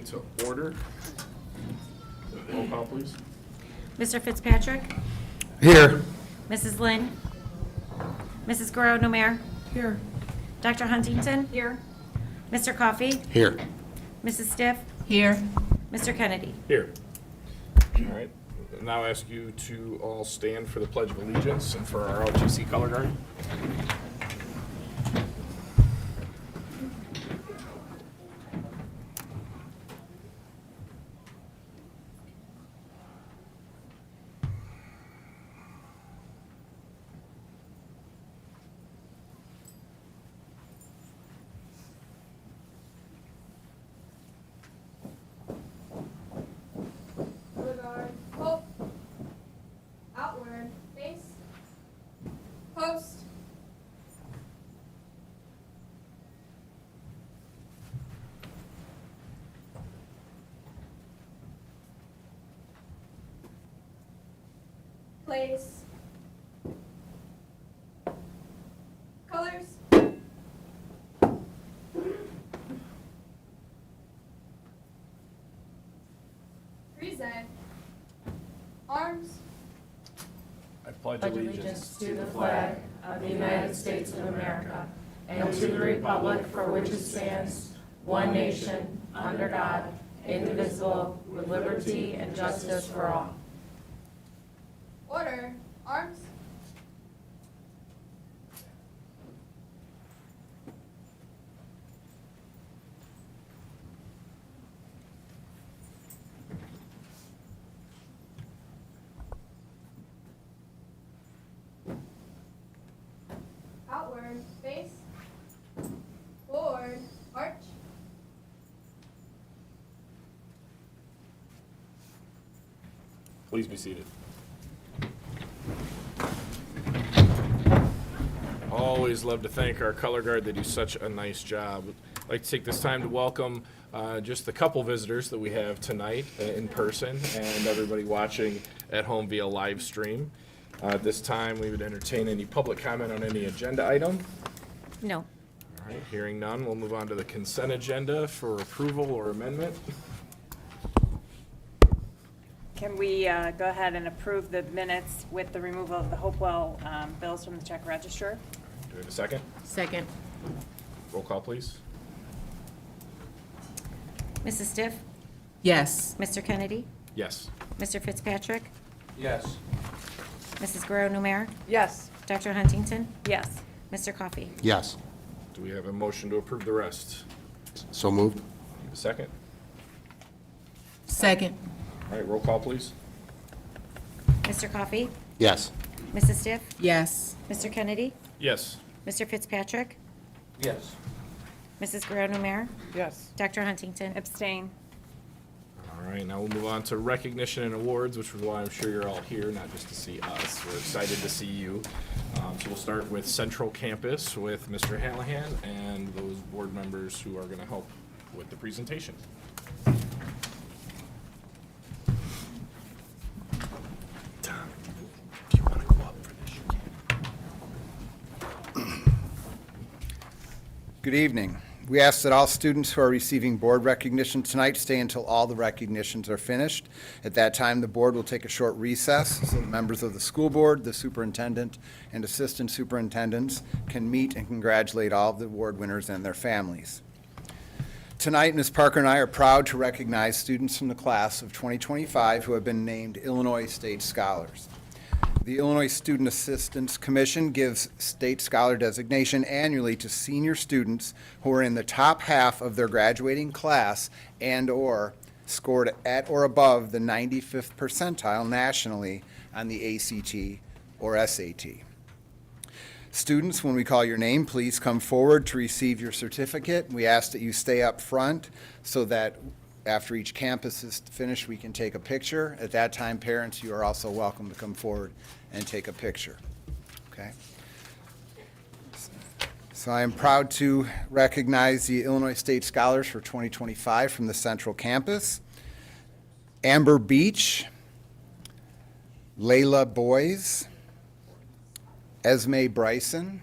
To order. Roll call, please. Mr. Fitzpatrick? Here. Mrs. Lynn? Mrs. Guerrero-Nomer? Here. Dr. Huntington? Here. Mr. Coffey? Here. Mrs. Stiff? Here. Mr. Kennedy? Here. All right. I'll now ask you to all stand for the Pledge of Allegiance and for our LGC color guard. Regard, hope, outward, face, post. Place. Colors. Present. Arms. I pledge Allegiance to the flag of the United States of America and to the republic for which it stands, one nation, under God, indivisible, with liberty and justice for all. Order. Arms. Outward, face, forward, arch. Please be seated. Always love to thank our color guard. They do such a nice job. I'd like to take this time to welcome just the couple visitors that we have tonight in person and everybody watching at home via live stream. At this time, we would entertain any public comment on any agenda item. No. All right, hearing none, we'll move on to the consent agenda for approval or amendment. Can we go ahead and approve the minutes with the removal of the Hopewell bills from the check register? Do we have a second? Second. Roll call, please. Mrs. Stiff? Yes. Mr. Kennedy? Yes. Mr. Fitzpatrick? Yes. Mrs. Guerrero-Nomer? Yes. Dr. Huntington? Yes. Mr. Coffey? Yes. Do we have a motion to approve the rest? So moved. Do we have a second? Second. All right, roll call, please. Mr. Coffey? Yes. Mrs. Stiff? Yes. Mr. Kennedy? Yes. Mr. Fitzpatrick? Yes. Mrs. Guerrero-Nomer? Yes. Dr. Huntington? Abstain. All right, now we'll move on to recognition and awards, which is why I'm sure you're all here, not just to see us. We're excited to see you. So we'll start with Central Campus with Mr. Hallahan and those board members who are going to help with the presentation. Tom, do you want to go up for this? You can. Good evening. We ask that all students who are receiving board recognition tonight stay until all the recognitions are finished. At that time, the board will take a short recess so the members of the school board, the superintendent, and assistant superintendents can meet and congratulate all of the award winners and their families. Tonight, Ms. Parker and I are proud to recognize students from the class of 2025 who have been named Illinois State Scholars. The Illinois Student Assistance Commission gives state scholar designation annually to senior students who are in the top half of their graduating class and/or scored at or above the 95th percentile nationally on the ACT or SAT. Students, when we call your name, please come forward to receive your certificate. We ask that you stay up front so that after each campus is finished, we can take a picture. At that time, parents, you are also welcome to come forward and take a picture. Okay? So I am proud to recognize the Illinois State Scholars for 2025 from the Central Campus. Amber Beach, Layla Boys, Esme Bryson,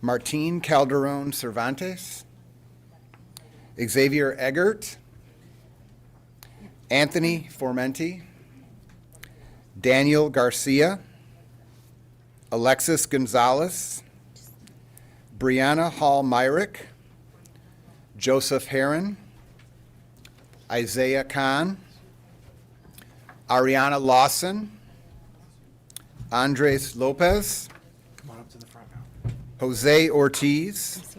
Martine Calderon Cervantes, Xavier Eggert, Anthony Formenti, Daniel Garcia, Alexis Gonzalez, Brianna Hall Myrick, Joseph Heron, Isaiah Khan, Ariana Lawson, Andres Lopez, Come on up to the front now. Jose Ortiz,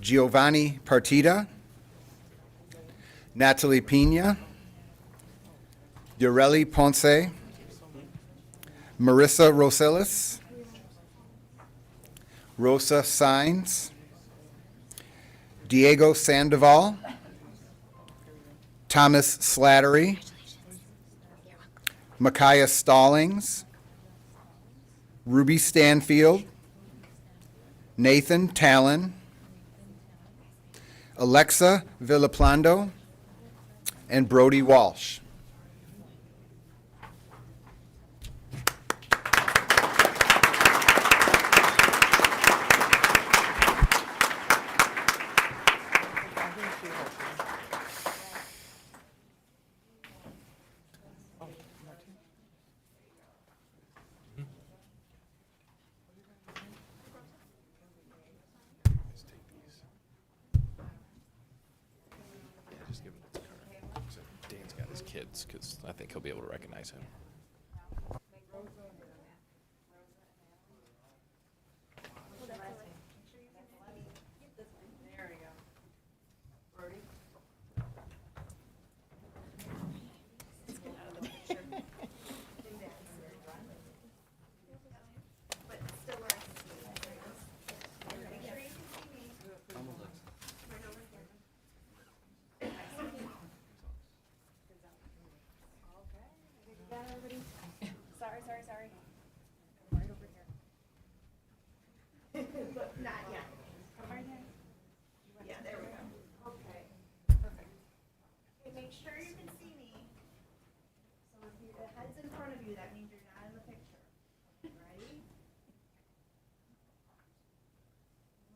Giovanni Partida, Natalie Pina, Yoreli Ponce, Marissa Rosales, Rosa Saenz, Diego Sandoval, Thomas Slattery, Micaiah Stallings, Ruby Stanfield, Nathan Talon, Alexa Villaplando, and Brody Walsh. Just take these. Yeah, just give him the card. So Dan's got his kids, because I think he'll be able to recognize him. Sorry. Not yet. Yeah, there we go. Okay. Perfect. Okay, make sure you can see me. So if the head's in front of you, that means you're not in the picture. Ready?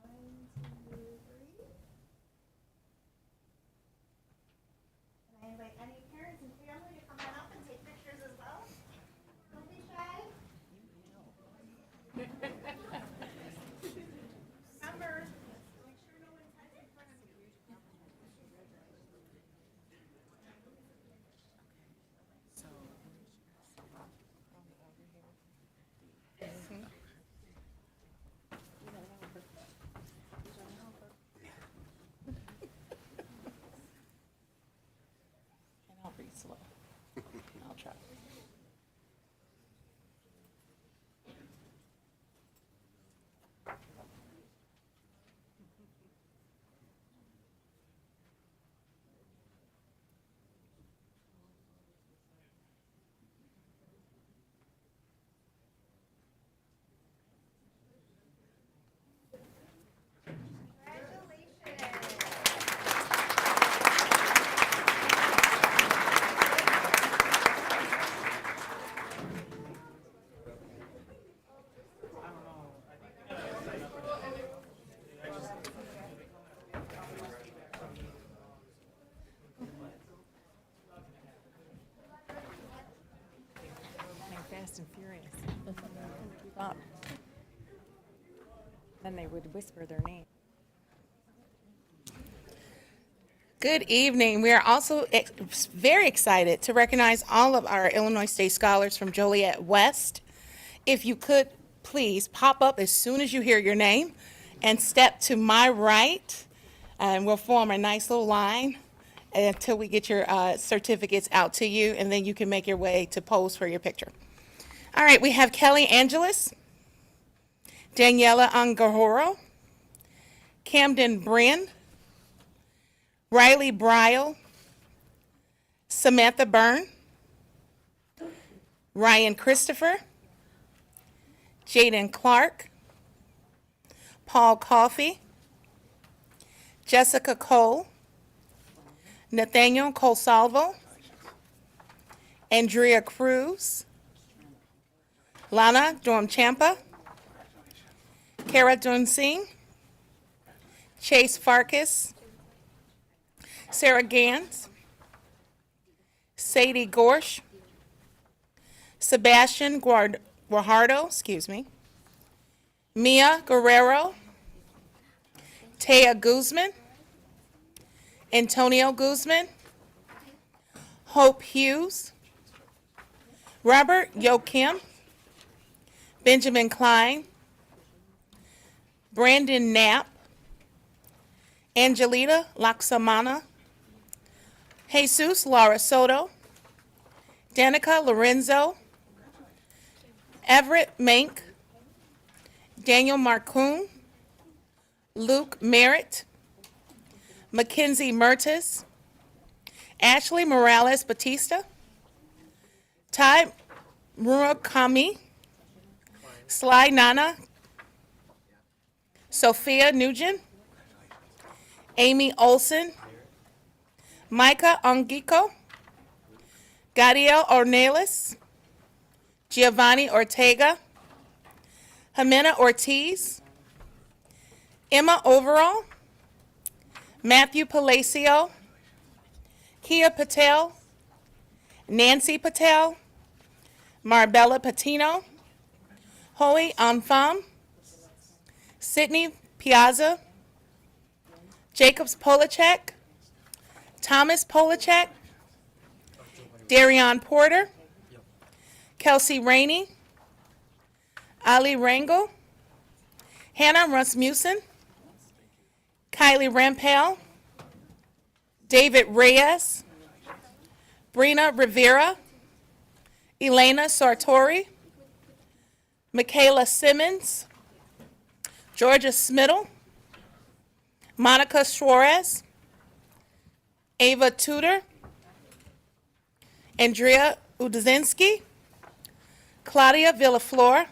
1, 2, 3. And I invite any parents and family to come on up and take pictures as well. Don't be shy. Remember, make sure no one's head's in front of you. And I'll read slow. I'll try. Fast and Furious. Keep up. Then they would whisper their name. Good evening. We are also very excited to recognize all of our Illinois State Scholars from Joliet West. If you could, please pop up as soon as you hear your name and step to my right, and we'll form a nice little line until we get your certificates out to you, and then you can make your way to pose for your picture. All right, we have Kelly Angeles, Daniela Angahoro, Camden Bryn, Riley Bryle, Samantha Byrne, Ryan Christopher, Jaden Clark, Paul Coffey, Jessica Cole, Nathaniel Colsalvo, Andrea Cruz, Lana Dormchampa, Kara Dunsing, Chase Farkas, Sarah Gans, Sadie Gorsh, Sebastian Guajardo, Mia Guerrero, Taya Guzman, Antonio Guzman, Hope Hughes, Robert Yoakim, Benjamin Klein, Brandon Knapp, Angelita Laxamana, Jesus Laura Soto, Danica Lorenzo, Everett Mank, Daniel Marcoon, Luke Merritt, Mackenzie Mertis, Ashley Morales Batista, Ty Murakami, Sly Nana, Sophia Nugent, Amy Olson, Micah Ongiko, Gadiel Ornelas, Giovanni Ortega, Jimena Ortiz, Emma Overall, Matthew Palacio, Kia Patel, Nancy Patel, Marbella Patino, Hoey Anfam, Sydney Piazza, Jacobs Polachek, Thomas Polachek, Darion Porter, Kelsey Rainey, Ali Rangel, Hannah Rasmussen, Kylie Rampel, David Reyes, Brina Rivera, Elena Sartori, Michaela Simmons, Georgia Smittle, Monica Suarez, Ava Tudor, Andrea Udzinski, Claudia Villaflor,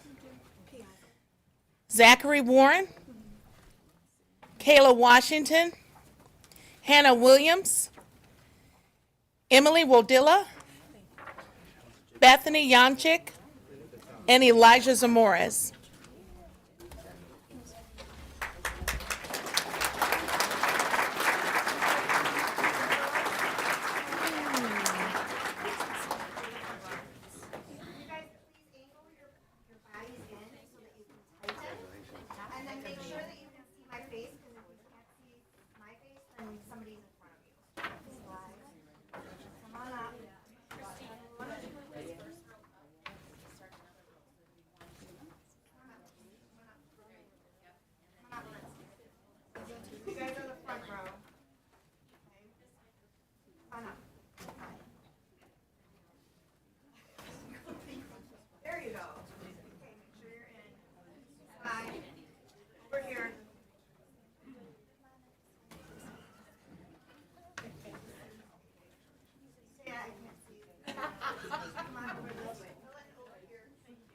Zachary Warren, Kayla Washington, Hannah Williams, Emily Wodilla, Bethany Yanchik, and Elijah Zamores. You guys, please angle your bodies in so that you can tighten. And then make sure that you can see my face, because if you can't see my face, then somebody's in front of you. Slide. Come on up. You guys are the front row. Okay. Come on up. There you go. Okay, make sure you're in. Slide. Over here. Yeah, I can't see you. Come on over this way. Fill it over here. Thank you.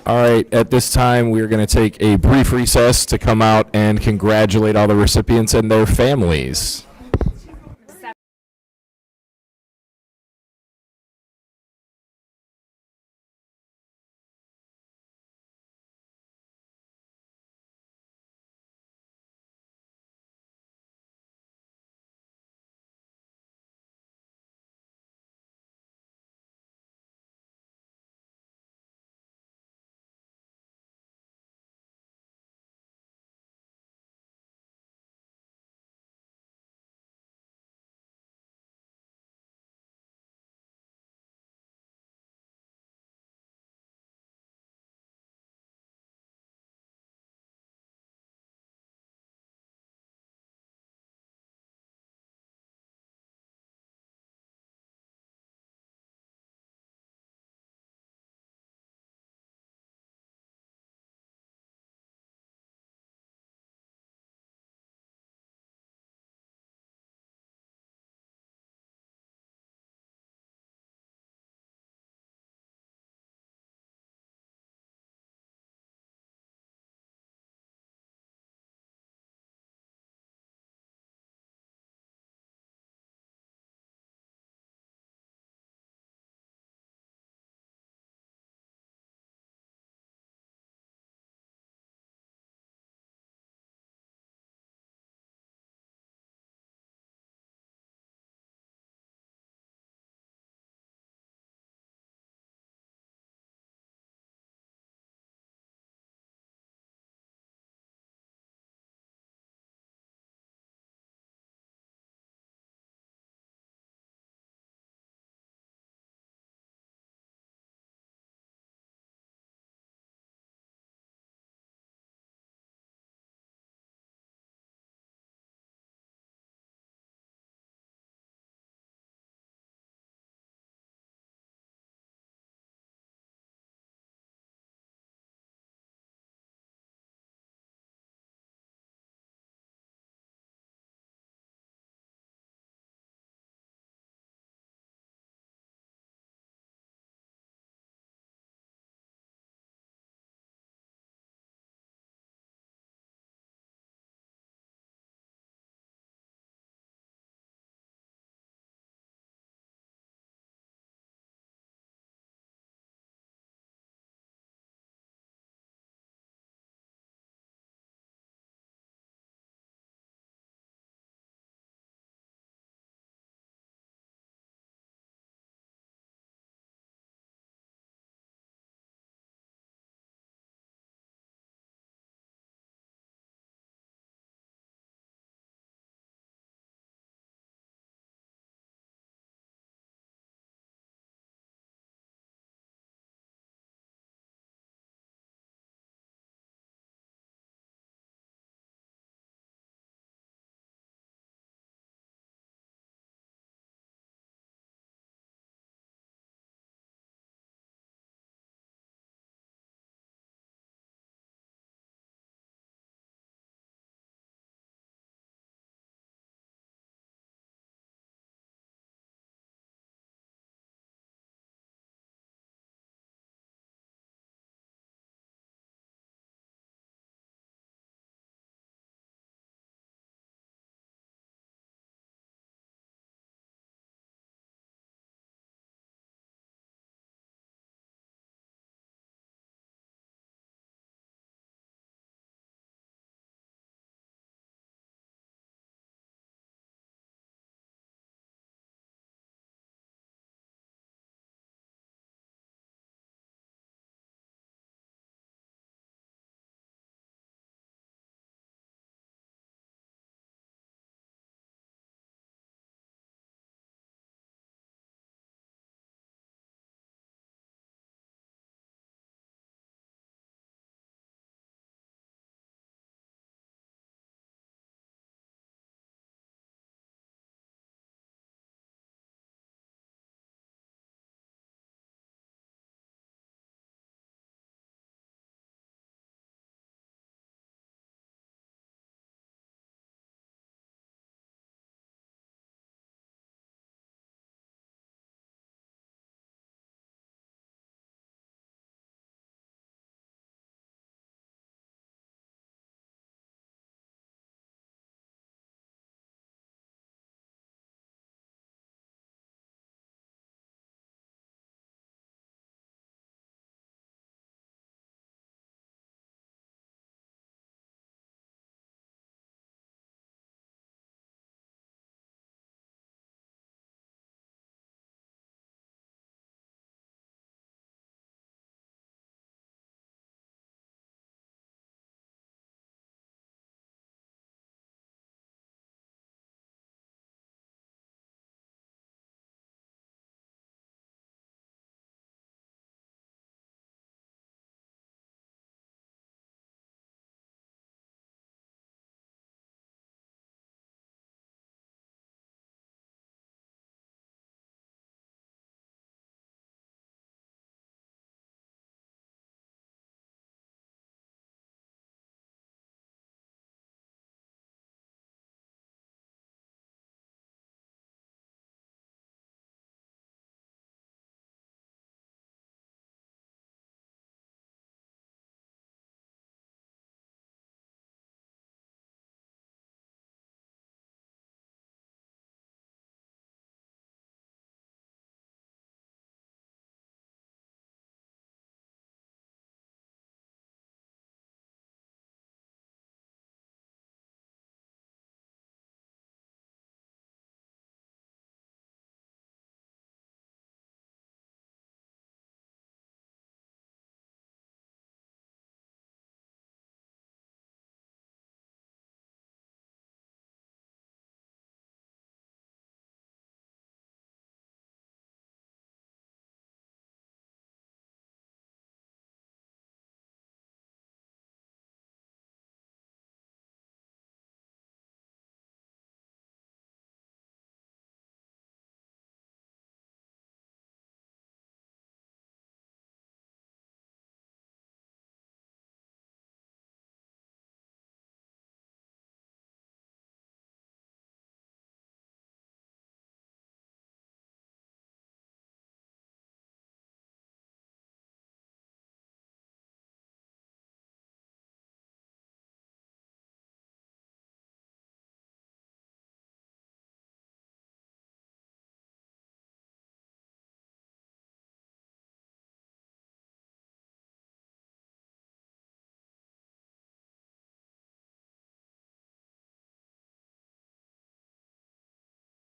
All right, at this time, we're going to take a brief recess to come out and congratulate all the recipients and their families.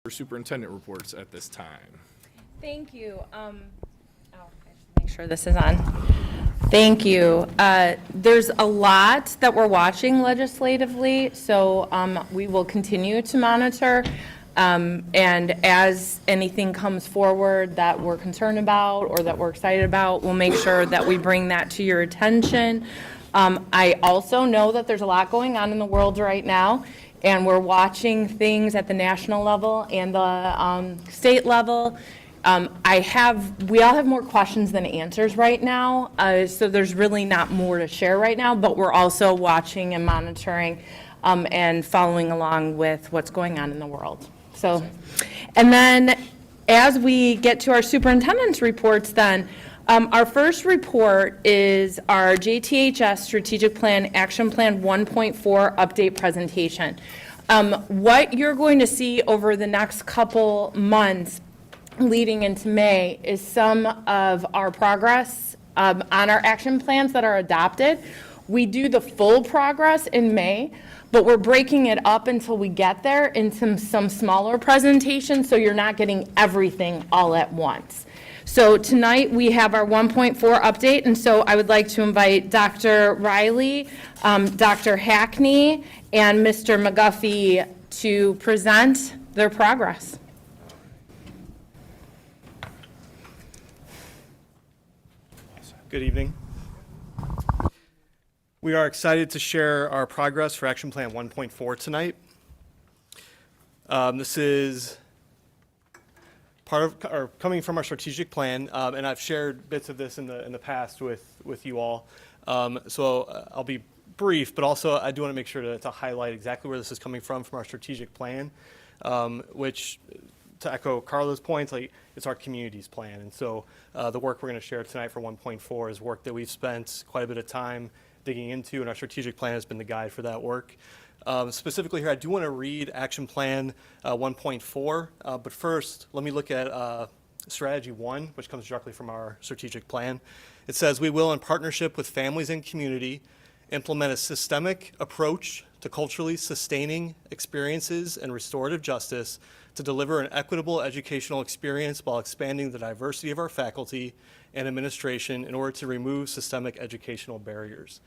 for superintendent reports at this time. Thank you. I should make sure this is on. Thank you. There's a lot that we're watching legislatively, so we will continue to monitor. And as anything comes forward that we're concerned about or that we're excited about, we'll make sure that we bring that to your attention. I also know that there's a lot going on in the world right now, and we're watching things at the national level and the state level. We all have more questions than answers right now, so there's really not more to share right now, but we're also watching and monitoring and following along with what's going on in the world. So, and then as we get to our superintendent's reports then, our first report is our JTHS Strategic Plan Action Plan 1.4 update presentation. What you're going to see over the next couple months leading into May is some of our progress on our action plans that are adopted. We do the full progress in May, but we're breaking it up until we get there into some smaller presentations, so you're not getting everything all at once. So tonight we have our 1.4 update, and so I would like to invite Dr. Riley, Dr. Hackney, and Mr. McGuffey to present their progress. Good evening. We are excited to share our progress for Action Plan 1.4 tonight. This is part of, or coming from our strategic plan, and I've shared bits of this in the past with you all. So I'll be brief, but also I do want to make sure to highlight exactly where this is coming from our strategic plan, which, to echo Carla's points, like it's our community's plan. And so the work we're going to share tonight for 1.4 is work that we've spent quite a bit of time digging into, and our strategic plan has been the guide for that work. Specifically here, I do want to read Action Plan 1.4, but first, let me look at Strategy 1, which comes directly from our strategic plan. It says, we will, in partnership with families and community, implement a systemic approach to culturally sustaining experiences and restorative justice to deliver an equitable educational experience while expanding the diversity of our faculty and administration in order to remove systemic educational barriers.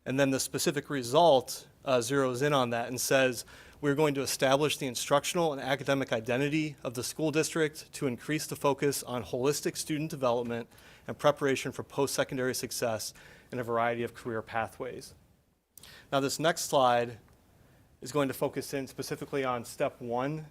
And then the specific result zeroes in on that and says, we're going to establish the instructional and academic identity of the school district to increase the focus on holistic student development and preparation for post-secondary success in a variety of career pathways. Now this next slide is going to focus in specifically on step 1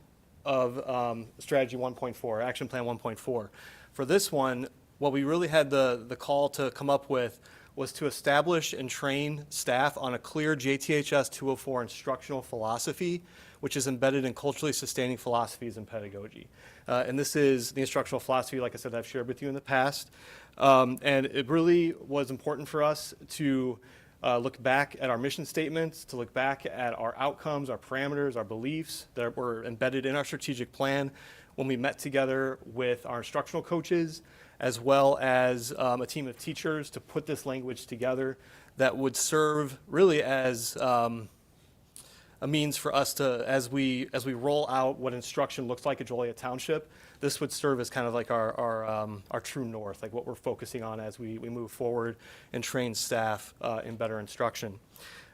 of Strategy 1.4, Action Plan 1.4. For this one, what we really had the call to come up with was to establish and train staff on a clear JTHS 204 instructional philosophy, which is embedded in culturally sustaining philosophies and pedagogy. And this is the instructional philosophy, like I said, I've shared with you in the past. And it really was important for us to look back at our mission statements, to look back at our outcomes, our parameters, our beliefs that were embedded in our strategic plan when we met together with our instructional coaches, as well as a team of teachers to put this language together that would serve really as a means for us to, as we roll out what instruction looks like at Joliet Township, this would serve as kind of like our true north, like what we're focusing on as we move forward and train staff in better instruction.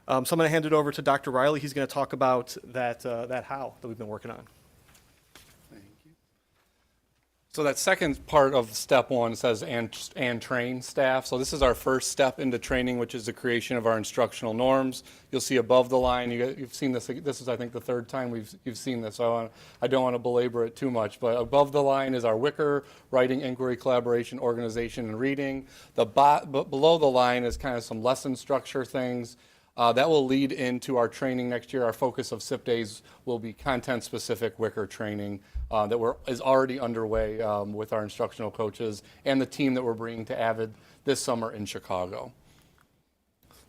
So I'm going to hand it over to Dr. Riley. He's going to talk about that how that we've been working on. So that second part of step 1 says and train staff. So this is our first step into training, which is the creation of our instructional norms. You'll see above the line, you've seen this. This is, I think, the third time you've seen this. So I don't want to belabor it too much. But above the line is our WICR, writing, inquiry, collaboration, organization, and reading. Below the line is kind of some lesson structure things. That will lead into our training next year. Our focus of SIP days will be content-specific WICR training that is already underway with our instructional coaches and the team that we're bringing to AVID this summer in Chicago.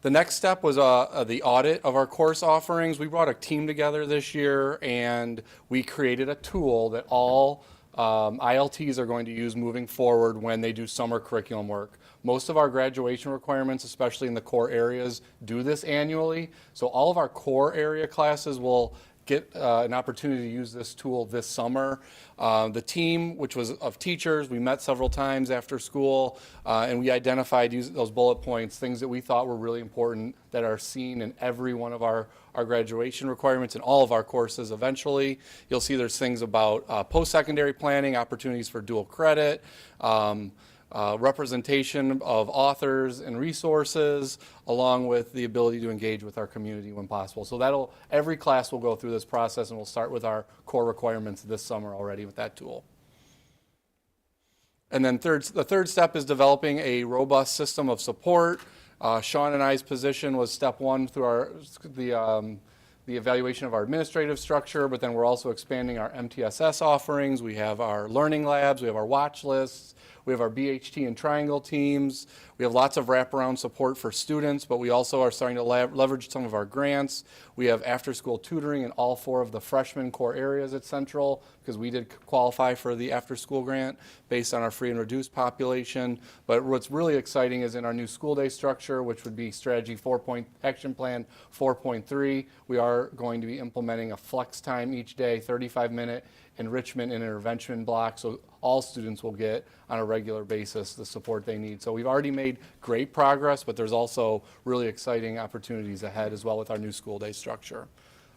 The next step was the audit of our course offerings. We brought a team together this year, and we created a tool that all ILTs are going to use moving forward when they do summer curriculum work. Most of our graduation requirements, especially in the core areas, do this annually. So all of our core area classes will get an opportunity to use this tool this summer. The team, which was of teachers, we met several times after school, and we identified those bullet points, things that we thought were really important that are seen in every one of our graduation requirements in all of our courses eventually. You'll see there's things about post-secondary planning, opportunities for dual credit, representation of authors and resources, along with the ability to engage with our community when possible. So every class will go through this process, and we'll start with our core requirements this summer already with that tool. And then the third step is developing a robust system of support. Sean and I's position was step one through the evaluation of our administrative structure, but then we're also expanding our MTSS offerings. We have our learning labs, we have our watch lists, we have our BHT and triangle teams. We have lots of wraparound support for students, but we also are starting to leverage some of our grants. We have after-school tutoring in all 4 of the freshman core areas at Central, because we did qualify for the after-school grant based on our free and reduced population. But what's really exciting is in our new school day structure, which would be strategy 4 action plan 4.3, we are going to be implementing a flex time each day, 35-minute enrichment and intervention block, so all students will get on a regular basis the support they need. So we've already made great progress, but there's also really exciting opportunities ahead as well with our new school day structure.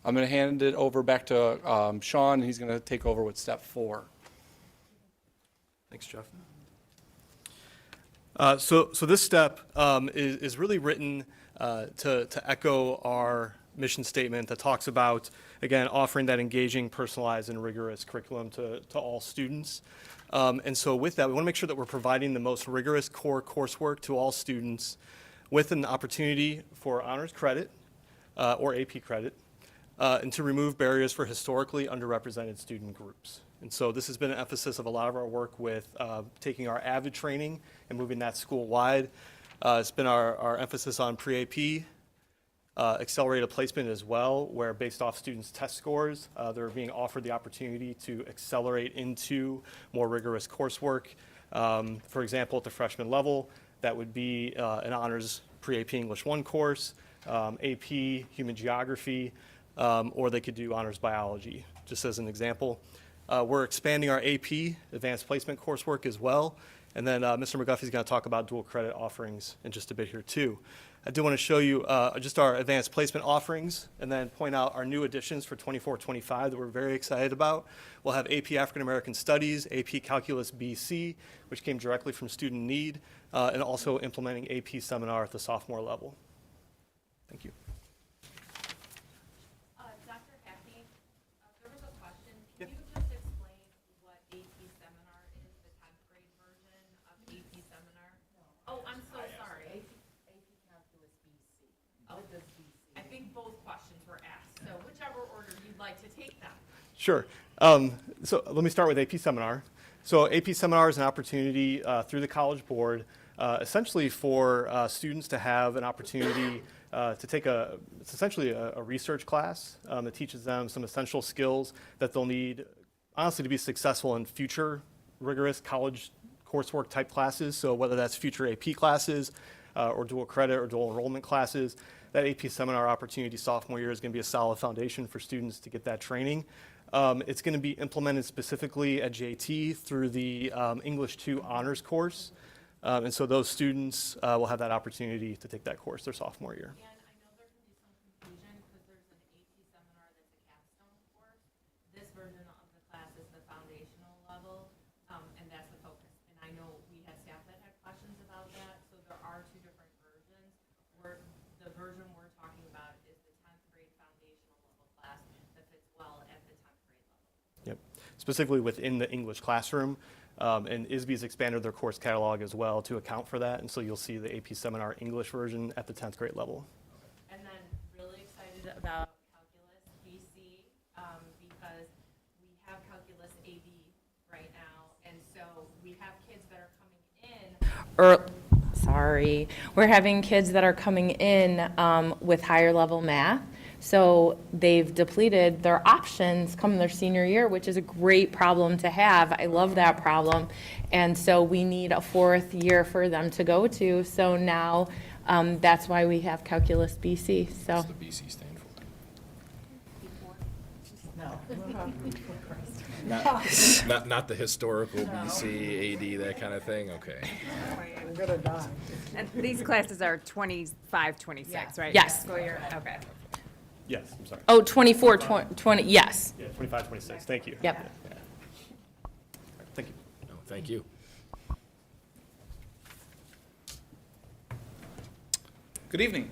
I'm going to hand it over back to Sean, and he's going to take over with step 4. Thanks, Jeff. So this step is really written to echo our mission statement that talks about, again, offering that engaging, personalized, and rigorous curriculum to all students. And so with that, we want to make sure that we're providing the most rigorous core coursework to all students with an opportunity for honors credit or AP credit, and to remove barriers for historically underrepresented student groups. And so this has been an emphasis of a lot of our work with taking our AVID training and moving that school-wide. It's been our emphasis on pre-AP, accelerated placement as well, where based off students' test scores, they're being offered the opportunity to accelerate into more rigorous coursework. For example, at the freshman level, that would be an honors pre-AP English 1 course, AP Human Geography, or they could do honors biology, just as an example. We're expanding our AP advanced placement coursework as well. And then Mr. McGuffey's going to talk about dual credit offerings in just a bit here too. I do want to show you just our advanced placement offerings and then point out our new additions for 24-25 that we're very excited about. We'll have AP African American Studies, AP Calculus BC, which came directly from student need, and also implementing AP Seminar at the sophomore level. Thank you. Dr. Hackney, there was a question. Can you just explain what AP Seminar is, the 10th grade version of AP Seminar? Oh, I'm so sorry. AP Calculus BC. Oh, I think both questions were asked, so whichever order you'd like to take them. Sure. So let me start with AP Seminar. So AP Seminar is an opportunity through the College Board, essentially for students to have an opportunity to take it's essentially a research class that teaches them some essential skills that they'll need, honestly, to be successful in future rigorous college coursework type classes. So whether that's future AP classes or dual credit or dual enrollment classes, that AP Seminar opportunity sophomore year is going to be a solid foundation for students to get that training. It's going to be implemented specifically at JT through the English 2 honors course. And so those students will have that opportunity to take that course their sophomore year. And I know there can be some confusion because there's an AP Seminar that's a capstone course. This version of the class is the foundational level, and that's the focus. And I know we had staff that had questions about that, so there are 2 different versions. The version we're talking about is the 10th grade foundational level class that fits well at the 10th grade level. Yep. Specifically within the English classroom. And ISB's expanded their course catalog as well to account for that. And so you'll see the AP Seminar English version at the 10th grade level. And then really excited about Calculus BC because we have Calculus AB right now. And so we have kids that are coming in. We're having kids that are coming in with higher level math. So they've depleted their options come their senior year, which is a great problem to have. I love that problem. And so we need a 4th year for them to go to. So now that's why we have Calculus BC. So What's the BC stand for? Not the historical BC, AD, that kind of thing, okay. And these classes are 25, 26, right? Yes. School year, okay. Yes, I'm sorry. Oh, 24, 20, yes. Yeah, 25, 26, thank you. Yep. Thank you. No, thank you. Good evening.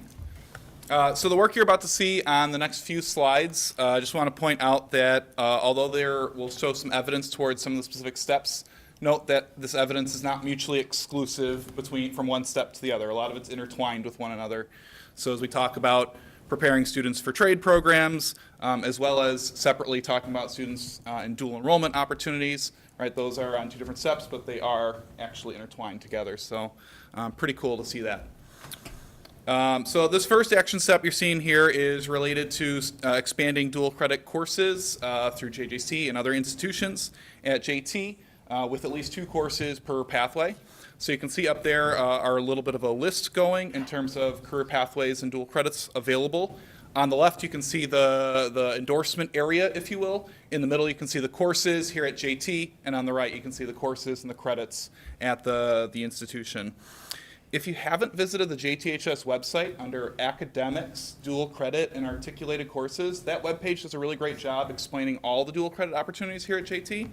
So the work you're about to see on the next few slides, I just want to point out that although there will show some evidence towards some of the specific steps, note that this evidence is not mutually exclusive from one step to the other. A lot of it's intertwined with one another. So as we talk about preparing students for trade programs, as well as separately talking about students in dual enrollment opportunities, right? Those are on two different steps, but they are actually intertwined together. So pretty cool to see that. So this first action step you're seeing here is related to expanding dual credit courses through JJC and other institutions at JT with at least 2 courses per pathway. So you can see up there are a little bit of a list going in terms of career pathways and dual credits available. On the left, you can see the endorsement area, if you will. In the middle, you can see the courses here at JT, and on the right, you can see the courses and the credits at the institution. If you haven't visited the JTHS website under Academics, Dual Credit, and Articulated Courses, that webpage does a really great job explaining all the dual credit opportunities here at JT.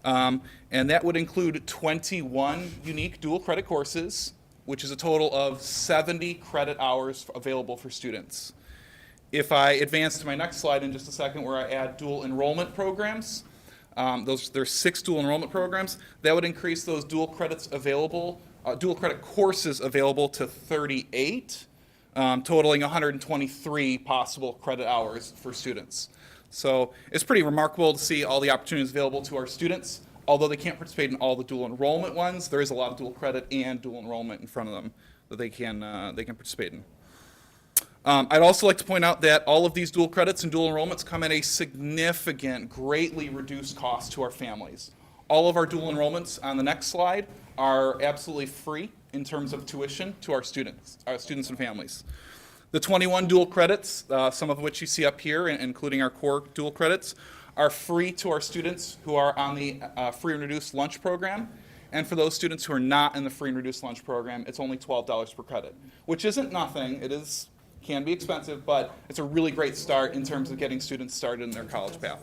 And that would include 21 unique dual credit courses, which is a total of 70 credit hours available for students. If I advance to my next slide in just a second, where I add dual enrollment programs, there's 6 dual enrollment programs, that would increase those dual credits available, dual credit courses available to 38, totaling 123 possible credit hours for students. So it's pretty remarkable to see all the opportunities available to our students. Although they can't participate in all the dual enrollment ones, there is a lot of dual credit and dual enrollment in front of them that they can participate in. I'd also like to point out that all of these dual credits and dual enrollments come at a significant, greatly reduced cost to our families. All of our dual enrollments on the next slide are absolutely free in terms of tuition to our students and families. The 21 dual credits, some of which you see up here, including our core dual credits, are free to our students who are on the free and reduced lunch program. And for those students who are not in the free and reduced lunch program, it's only $12 per credit, which isn't nothing. It can be expensive, but it's a really great start in terms of getting students started in their college path.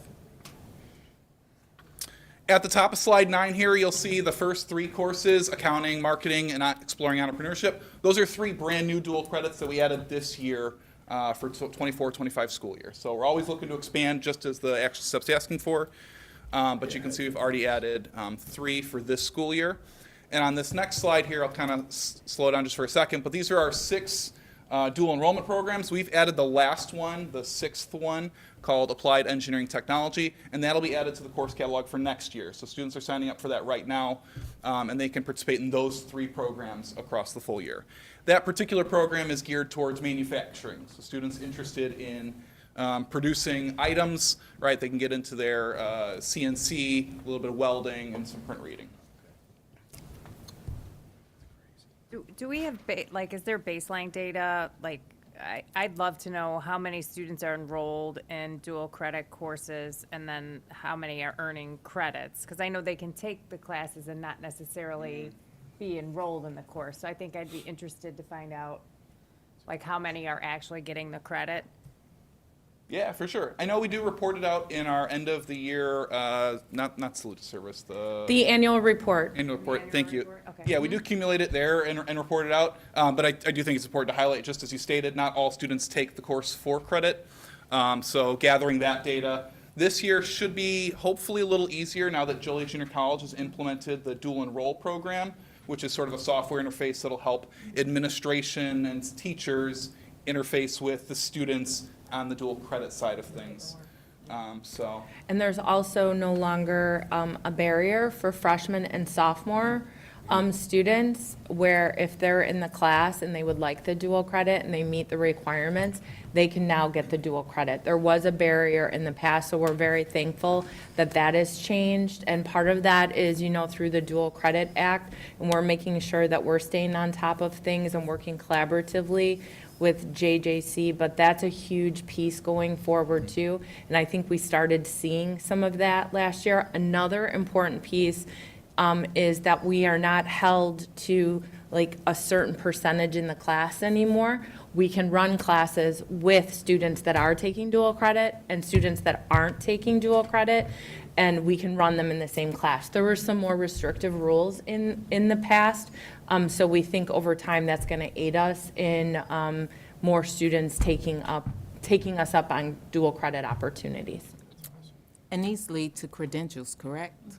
At the top of slide 9 here, you'll see the first 3 courses, accounting, marketing, and exploring entrepreneurship. Those are 3 brand new dual credits that we added this year for 24-25 school year. So we're always looking to expand just as the action step's asking for. But you can see we've already added 3 for this school year. And on this next slide here, I'll kind of slow down just for a second, but these are our 6 dual enrollment programs. We've added the last one, the 6th one, called Applied Engineering Technology, and that'll be added to the course catalog for next year. So students are signing up for that right now, and they can participate in those 3 programs across the full year. That particular program is geared towards manufacturing, so students interested in producing items, right? They can get into their CNC, a little bit of welding, and some print reading. Do we have, is there baseline data? I'd love to know how many students are enrolled in dual credit courses and then how many are earning credits. Because I know they can take the classes and not necessarily be enrolled in the course. So I think I'd be interested to find out how many are actually getting the credit. Yeah, for sure. I know we do report it out in our end of the year, not salute to service, The annual report. annual report. Thank you. Okay. Yeah, we do accumulate it there and report it out. But I do think it's important to highlight, just as you stated, not all students take the course for credit. So gathering that data this year should be hopefully a little easier now that Joliet Junior College has implemented the dual enroll program, which is sort of a software interface that'll help administration and teachers interface with the students on the dual credit side of things. And there's also no longer a barrier for freshmen and sophomore students where if they're in the class and they would like the dual credit and they meet the requirements, they can now get the dual credit. There was a barrier in the past, so we're very thankful that that has changed. And part of that is, through the Dual Credit Act, and we're making sure that we're staying on top of things and working collaboratively with JJC, but that's a huge piece going forward too. And I think we started seeing some of that last year. Another important piece is that we are not held to like a certain percentage in the class anymore. We can run classes with students that are taking dual credit and students that aren't taking dual credit, and we can run them in the same class. There were some more restrictive rules in the past, so we think over time that's going to aid us in more students taking us up on dual credit opportunities. And these lead to credentials, correct?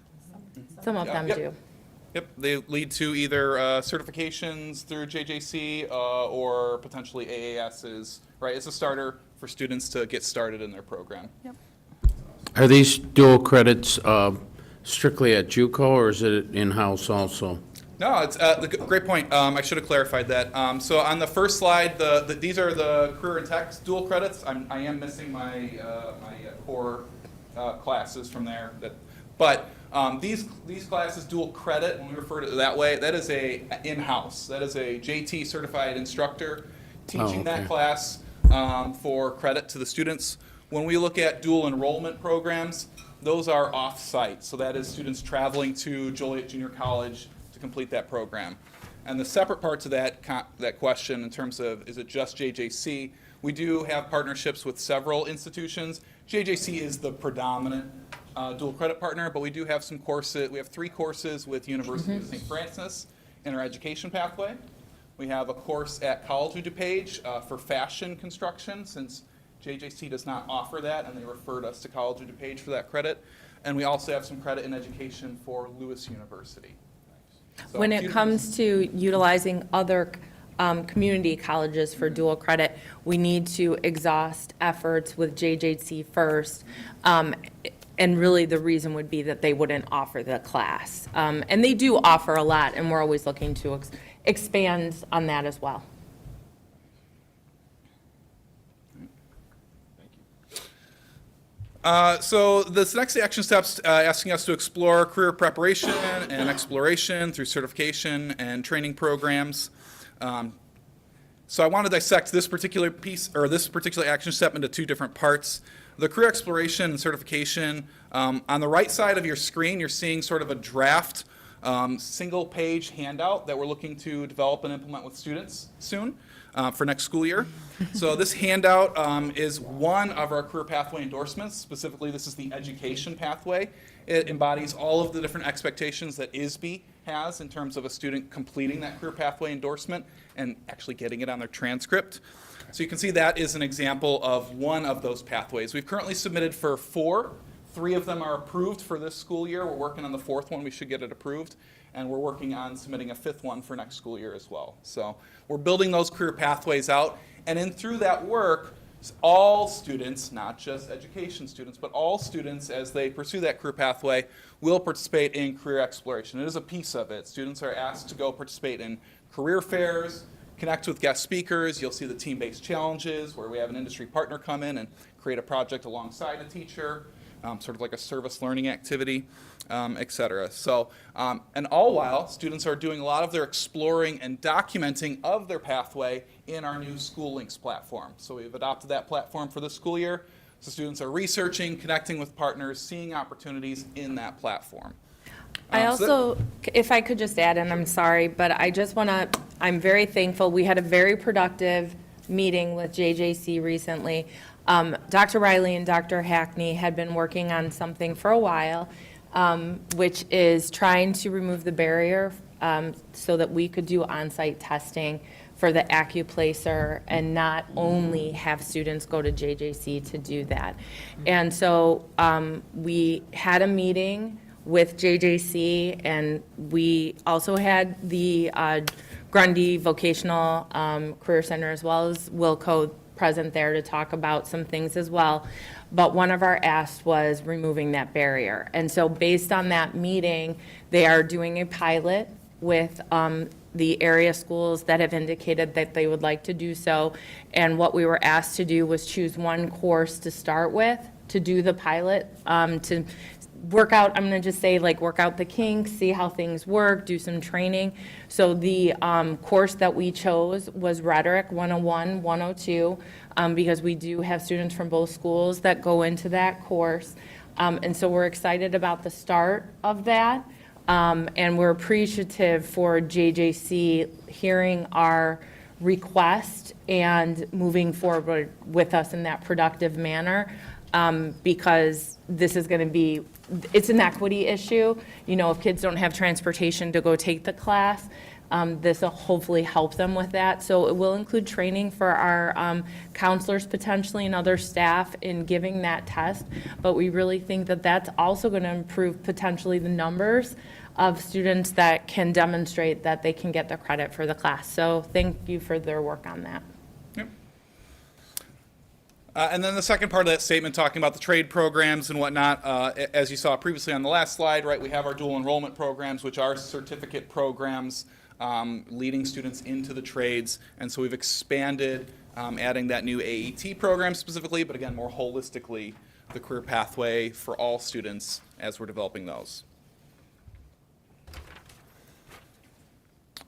Some of them Yep. do. Yep, they lead to either certifications through JJC or potentially AASs, right? It's a starter for students to get started in their program. Are these dual credits strictly at JUCO, or is it in-house also? No, it's a great point. I should have clarified that. So on the first slide, these are the career and tech dual credits. I am missing my core classes from there. But these classes, dual credit, when we refer to it that way, that is a in-house. That is a JT certified instructor teaching that class for credit to the students. When we look at dual enrollment programs, those are off-site. So that is students traveling to Joliet Junior College to complete that program. And the separate parts of that question in terms of, is it just JJC? We do have partnerships with several institutions. JJC is the predominant dual credit partner, but we do have some courses. We have 3 courses with University of St. Francis in our education pathway. We have a course at College of DuPage for fashion construction, since JJC does not offer that, and they referred us to College of DuPage for that credit. And we also have some credit in education for Lewis University. So When it comes to utilizing other community colleges for dual credit, we need to exhaust efforts with JJC first. And really, the reason would be that they wouldn't offer the class. And they do offer a lot, and we're always looking to expand on that as well. So this next action steps asking us to explore career preparation and exploration through certification and training programs. So I want to dissect this particular piece, or this particular action step, into 2 different parts. The career exploration and certification, on the right side of your screen, you're seeing sort of a draft single-page handout that we're looking to develop and implement with students soon for next school year. So this handout is one of our career pathway endorsements. Specifically, this is the education pathway. It embodies all of the different expectations that ISB has in terms of a student completing that career pathway endorsement and actually getting it on their transcript. So you can see that is an example of one of those pathways. We've currently submitted for 4. 3 of them are approved for this school year. We're working on the 4th one. We should get it approved. And we're working on submitting a 5th one for next school year as well. So we're building those career pathways out. And through that work, all students, not just education students, but all students, as they pursue that career pathway, will participate in career exploration. It is a piece of it. Students are asked to go participate in career fairs, connect with guest speakers. You'll see the team-based challenges where we have an industry partner come in and create a project alongside a teacher, sort of like a service learning activity, et cetera. So, and all while students are doing a lot of their exploring and documenting of their pathway in our new School Links platform. So we've adopted that platform for this school year. So students are researching, connecting with partners, seeing opportunities in that platform. I also, if I could just add, and I'm sorry, but I just want to, I'm very thankful. We had a very productive meeting with JJC recently. Dr. Riley and Dr. Hackney had been working on something for a while, which is trying to remove the barrier so that we could do on-site testing for the AccuPlacer and not only have students go to JJC to do that. And so we had a meeting with JJC, and we also had the Grundy Vocational Career Center as well as Wilco present there to talk about some things as well. But one of our asks was removing that barrier. And so based on that meeting, they are doing a pilot with the area schools that have indicated that they would like to do so. And what we were asked to do was choose one course to start with, to do the pilot, to work out, I'm going to just say, like, work out the kinks, see how things work, do some training. So the course that we chose was Rhetoric 101, 102, because we do have students from both schools that go into that course. And so we're excited about the start of that. And we're appreciative for JJC hearing our request and moving forward with us in that productive manner, because this is going to be, it's an equity issue. You know, if kids don't have transportation to go take the class, this will hopefully help them with that. So it will include training for our counselors potentially and other staff in giving that test. But we really think that that's also going to improve potentially the numbers of students that can demonstrate that they can get the credit for the class. So thank you for their work on that. And then the second part of that statement, talking about the trade programs and whatnot, as you saw previously on the last slide, right, we have our dual enrollment programs, which are certificate programs leading students into the trades. And so we've expanded, adding that new AET program specifically, but again, more holistically, the career pathway for all students as we're developing those.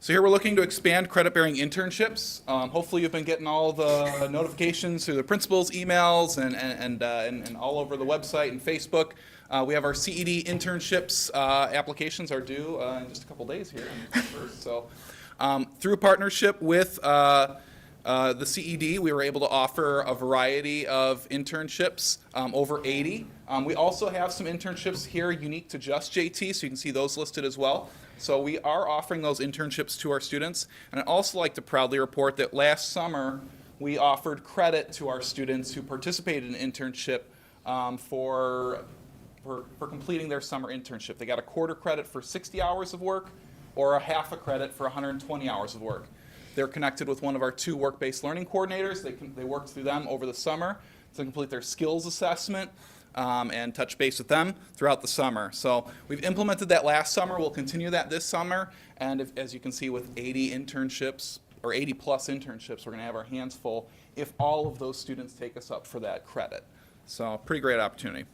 So here we're looking to expand credit-bearing internships. Hopefully you've been getting all the notifications through the principal's emails and all over the website and Facebook. We have our CED internships. Applications are due in just a couple days here on the 1st. So through partnership with the CED, we were able to offer a variety of internships, over 80. We also have some internships here unique to just JT, so you can see those listed as well. So we are offering those internships to our students. And I'd also like to proudly report that last summer, we offered credit to our students who participated in internship for completing their summer internship. They got a quarter credit for 60 hours of work or a half a credit for 120 hours of work. They're connected with one of our 2 work-based learning coordinators. They worked through them over the summer to complete their skills assessment and touch base with them throughout the summer. So we've implemented that last summer. We'll continue that this summer. And as you can see, with 80 internships, or 80 plus internships, we're going to have our hands full if all of those students take us up for that credit. So pretty great opportunity.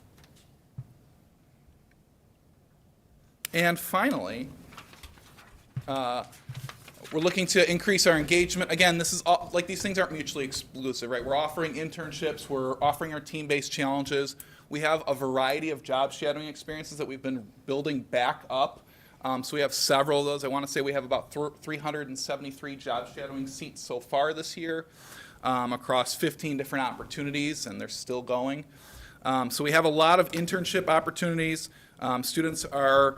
And finally, we're looking to increase our engagement. Again, this is all, like, these things aren't mutually exclusive, right? We're offering internships. We're offering our team-based challenges. We have a variety of job shadowing experiences that we've been building back up. So we have several of those. I want to say we have about 373 job shadowing seats so far this year across 15 different opportunities, and they're still going. So we have a lot of internship opportunities. Students are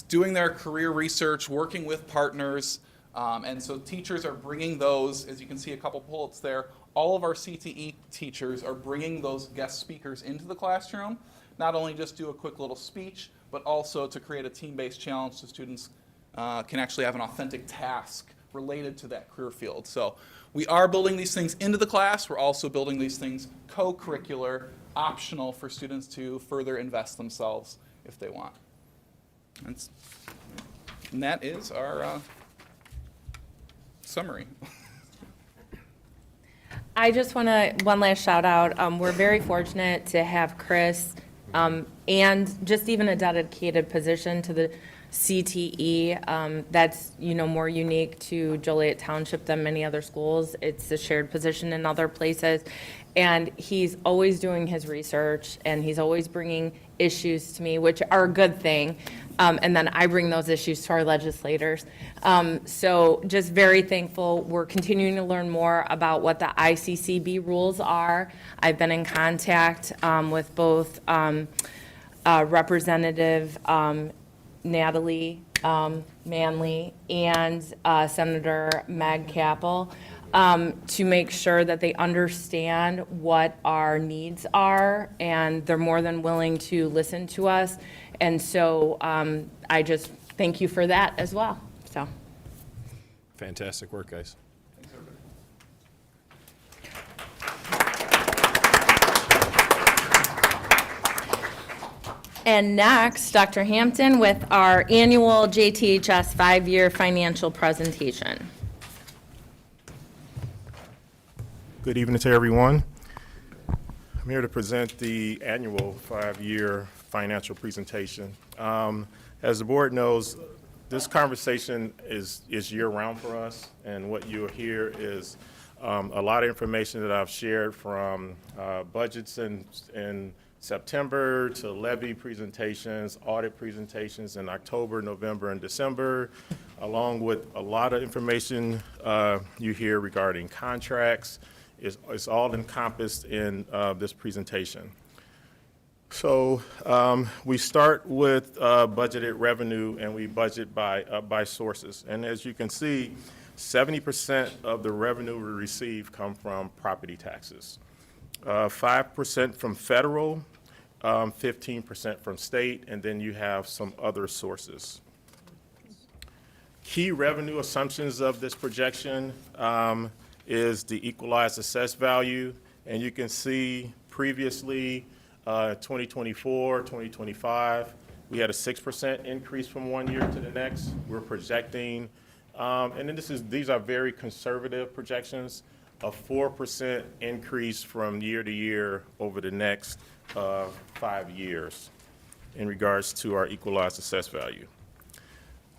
doing their career research, working with partners, and so teachers are bringing those, as you can see a couple bullets there, all of our CTE teachers are bringing those guest speakers into the classroom, not only just do a quick little speech, but also to create a team-based challenge so students can actually have an authentic task related to that career field. So we are building these things into the class. We're also building these things co-curricular, optional for students to further invest themselves if they want. And that is our summary. I just want to, one last shout out. We're very fortunate to have Chris and just even a dedicated position to the CTE. That's, you know, more unique to Joliet Township than many other schools. It's a shared position in other places. And he's always doing his research, and he's always bringing issues to me, which are a good thing. And then I bring those issues to our legislators. So just very thankful. We're continuing to learn more about what the ICCB rules are. I've been in contact with both Representative Natalie Manley and Senator Meg Capel to make sure that they understand what our needs are, and they're more than willing to listen to us. And so I just thank you for that as well. So, Fantastic work, guys. And next, Dr. Hampton with our annual JTHS 5-year financial presentation. Good evening to everyone. I'm here to present the annual 5-year financial presentation. As the board knows, this conversation is year-round for us, and what you'll hear is a lot of information that I've shared from budgets in September to levy presentations, audit presentations in October, November, and December, along with a lot of information you hear regarding contracts. It's all encompassed in this presentation. So we start with budgeted revenue, and we budget by sources. And as you can see, 70% of the revenue we receive come from property taxes, 5% from federal, 15% from state, and then you have some other sources. Key revenue assumptions of this projection is the equalized assessed value, and you can see previously 2024, 2025, we had a 6% increase from one year to the next. We're projecting, and then these are very conservative projections, a 4% increase from year to year over the next 5 years in regards to our equalized assessed value.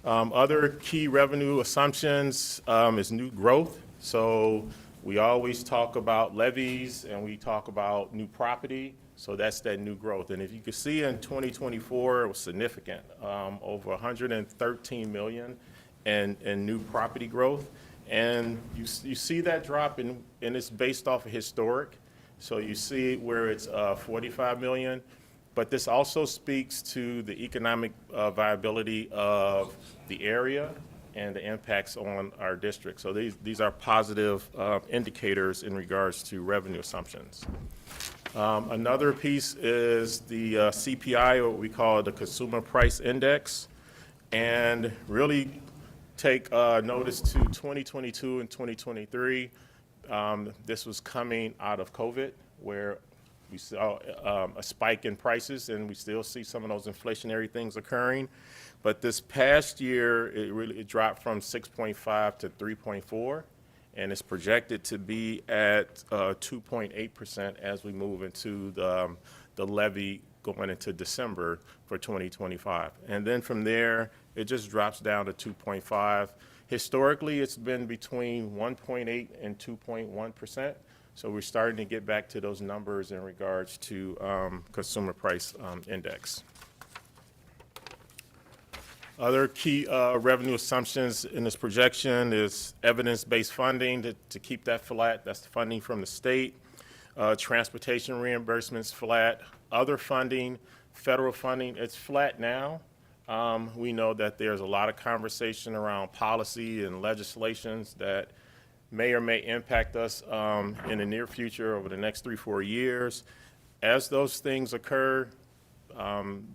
Other key revenue assumptions is new growth. So we always talk about levies and we talk about new property. So that's that new growth. And if you can see in 2024, it was significant, over 113 million in new property growth. And you see that drop and it's based off of historic. So you see where it's 45 million. But this also speaks to the economic viability of the area and the impacts on our district. So these are positive indicators in regards to revenue assumptions. Another piece is the CPI, or what we call the Consumer Price Index, and really take notice to 2022 and 2023. This was coming out of COVID, where we saw a spike in prices, and we still see some of those inflationary things occurring. But this past year, it dropped from 6.5 to 3.4, and it's projected to be at 2.8% as we move into the levy going into December for 2025. And then from there, it just drops down to 2.5. Historically, it's been between 1.8 and 2.1%. So we're starting to get back to those numbers in regards to consumer price index. Other key revenue assumptions in this projection is evidence-based funding to keep that flat. That's the funding from the state. Transportation reimbursements flat. Other funding, federal funding, it's flat now. We know that there's a lot of conversation around policy and legislations that may or may impact us in the near future over the next 3-4 years. As those things occur,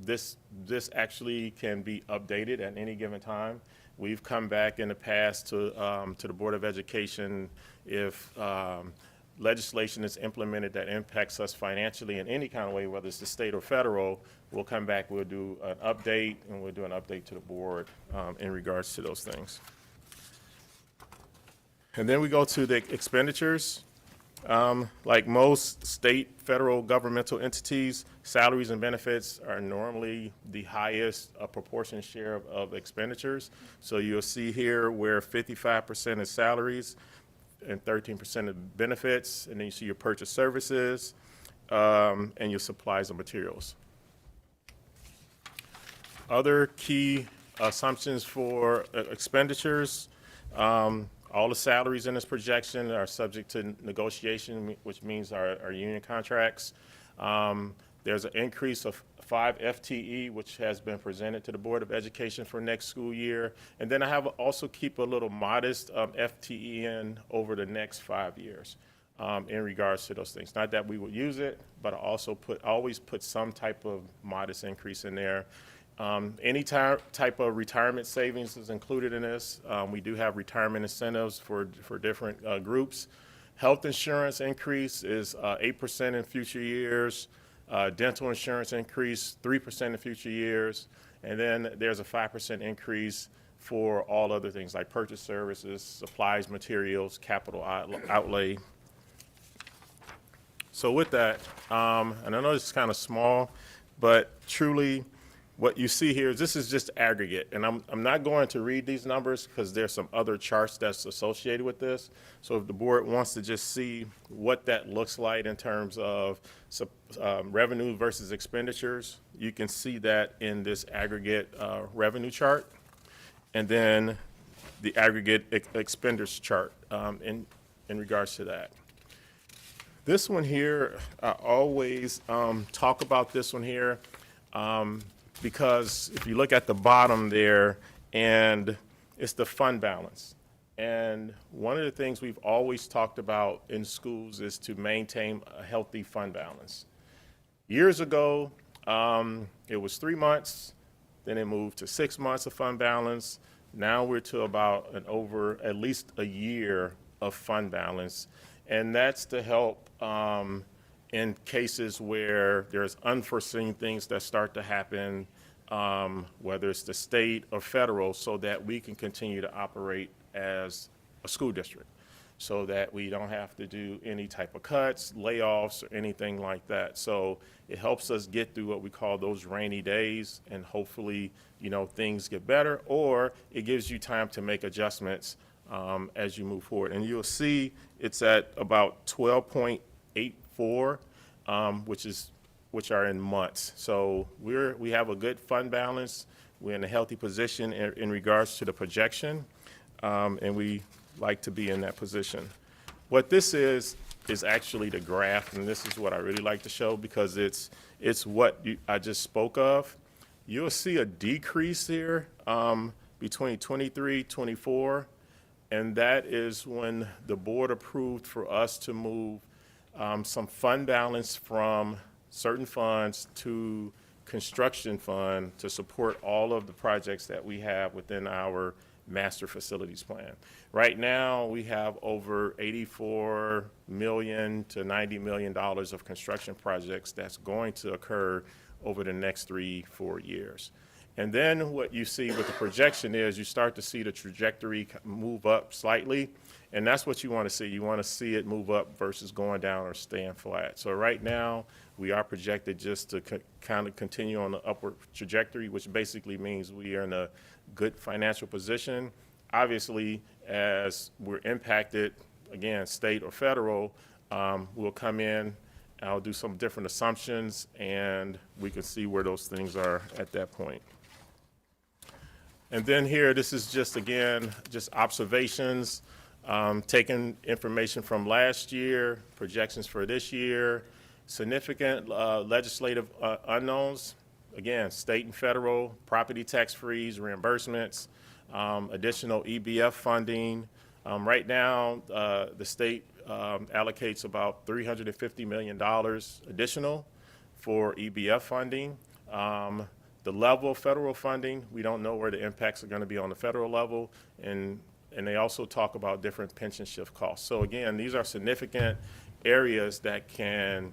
this actually can be updated at any given time. We've come back in the past to the Board of Education if legislation is implemented that impacts us financially in any kind of way, whether it's the state or federal. We'll come back, we'll do an update, and we'll do an update to the board in regards to those things. And then we go to the expenditures. Like most state, federal governmental entities, salaries and benefits are normally the highest proportion share of expenditures. So you'll see here where 55% is salaries and 13% of benefits, and then you see your purchase services and your supplies and materials. Other key assumptions for expenditures. All the salaries in this projection are subject to negotiation, which means our union contracts. There's an increase of 5 FTE, which has been presented to the Board of Education for next school year. And then I have also keep a little modest FTE in over the next 5 years in regards to those things. Not that we will use it, but I also always put some type of modest increase in there. Any type of retirement savings is included in this. We do have retirement incentives for different groups. Health insurance increase is 8% in future years. Dental insurance increase 3% in future years. And then there's a 5% increase for all other things like purchase services, supplies, materials, capital outlay. So with that, and I know this is kind of small, but truly what you see here is this is just aggregate. And I'm not going to read these numbers because there's some other charts that's associated with this. So if the board wants to just see what that looks like in terms of revenue versus expenditures, you can see that in this aggregate revenue chart. And then the aggregate expenditure chart in regards to that. This one here, I always talk about this one here because if you look at the bottom there, and it's the fund balance. And one of the things we've always talked about in schools is to maintain a healthy fund balance. Years ago, it was 3 months, then it moved to 6 months of fund balance. Now we're to about at least a year of fund balance. And that's to help in cases where there's unforeseen things that start to happen, whether it's the state or federal, so that we can continue to operate as a school district, so that we don't have to do any type of cuts, layoffs, or anything like that. So it helps us get through what we call those rainy days, and hopefully, things get better, or it gives you time to make adjustments as you move forward. And you'll see it's at about 12.84, which are in months. So we have a good fund balance. We're in a healthy position in regards to the projection, and we like to be in that position. What this is actually the graph, and this is what I really like to show because it's what I just spoke of. You'll see a decrease here between 23, 24, and that is when the board approved for us to move some fund balance from certain funds to construction fund to support all of the projects that we have within our master facilities plan. Right now, we have over $84 million to $90 million of construction projects that's going to occur over the next 3-4 years. And then what you see with the projection is you start to see the trajectory move up slightly, and that's what you want to see. You want to see it move up versus going down or staying flat. So right now, we are projected just to kind of continue on the upward trajectory, which basically means we are in a good financial position. Obviously, as we're impacted, again, state or federal, we'll come in, I'll do some different assumptions, and we can see where those things are at that point. And then here, this is just, again, just observations, taking information from last year, projections for this year, significant legislative unknowns, again, state and federal, property tax freeze, reimbursements, additional EBF funding. Right now, the state allocates about $350 million additional for EBF funding. The level of federal funding, we don't know where the impacts are going to be on the federal level, and they also talk about different pension shift costs. So again, these are significant areas that can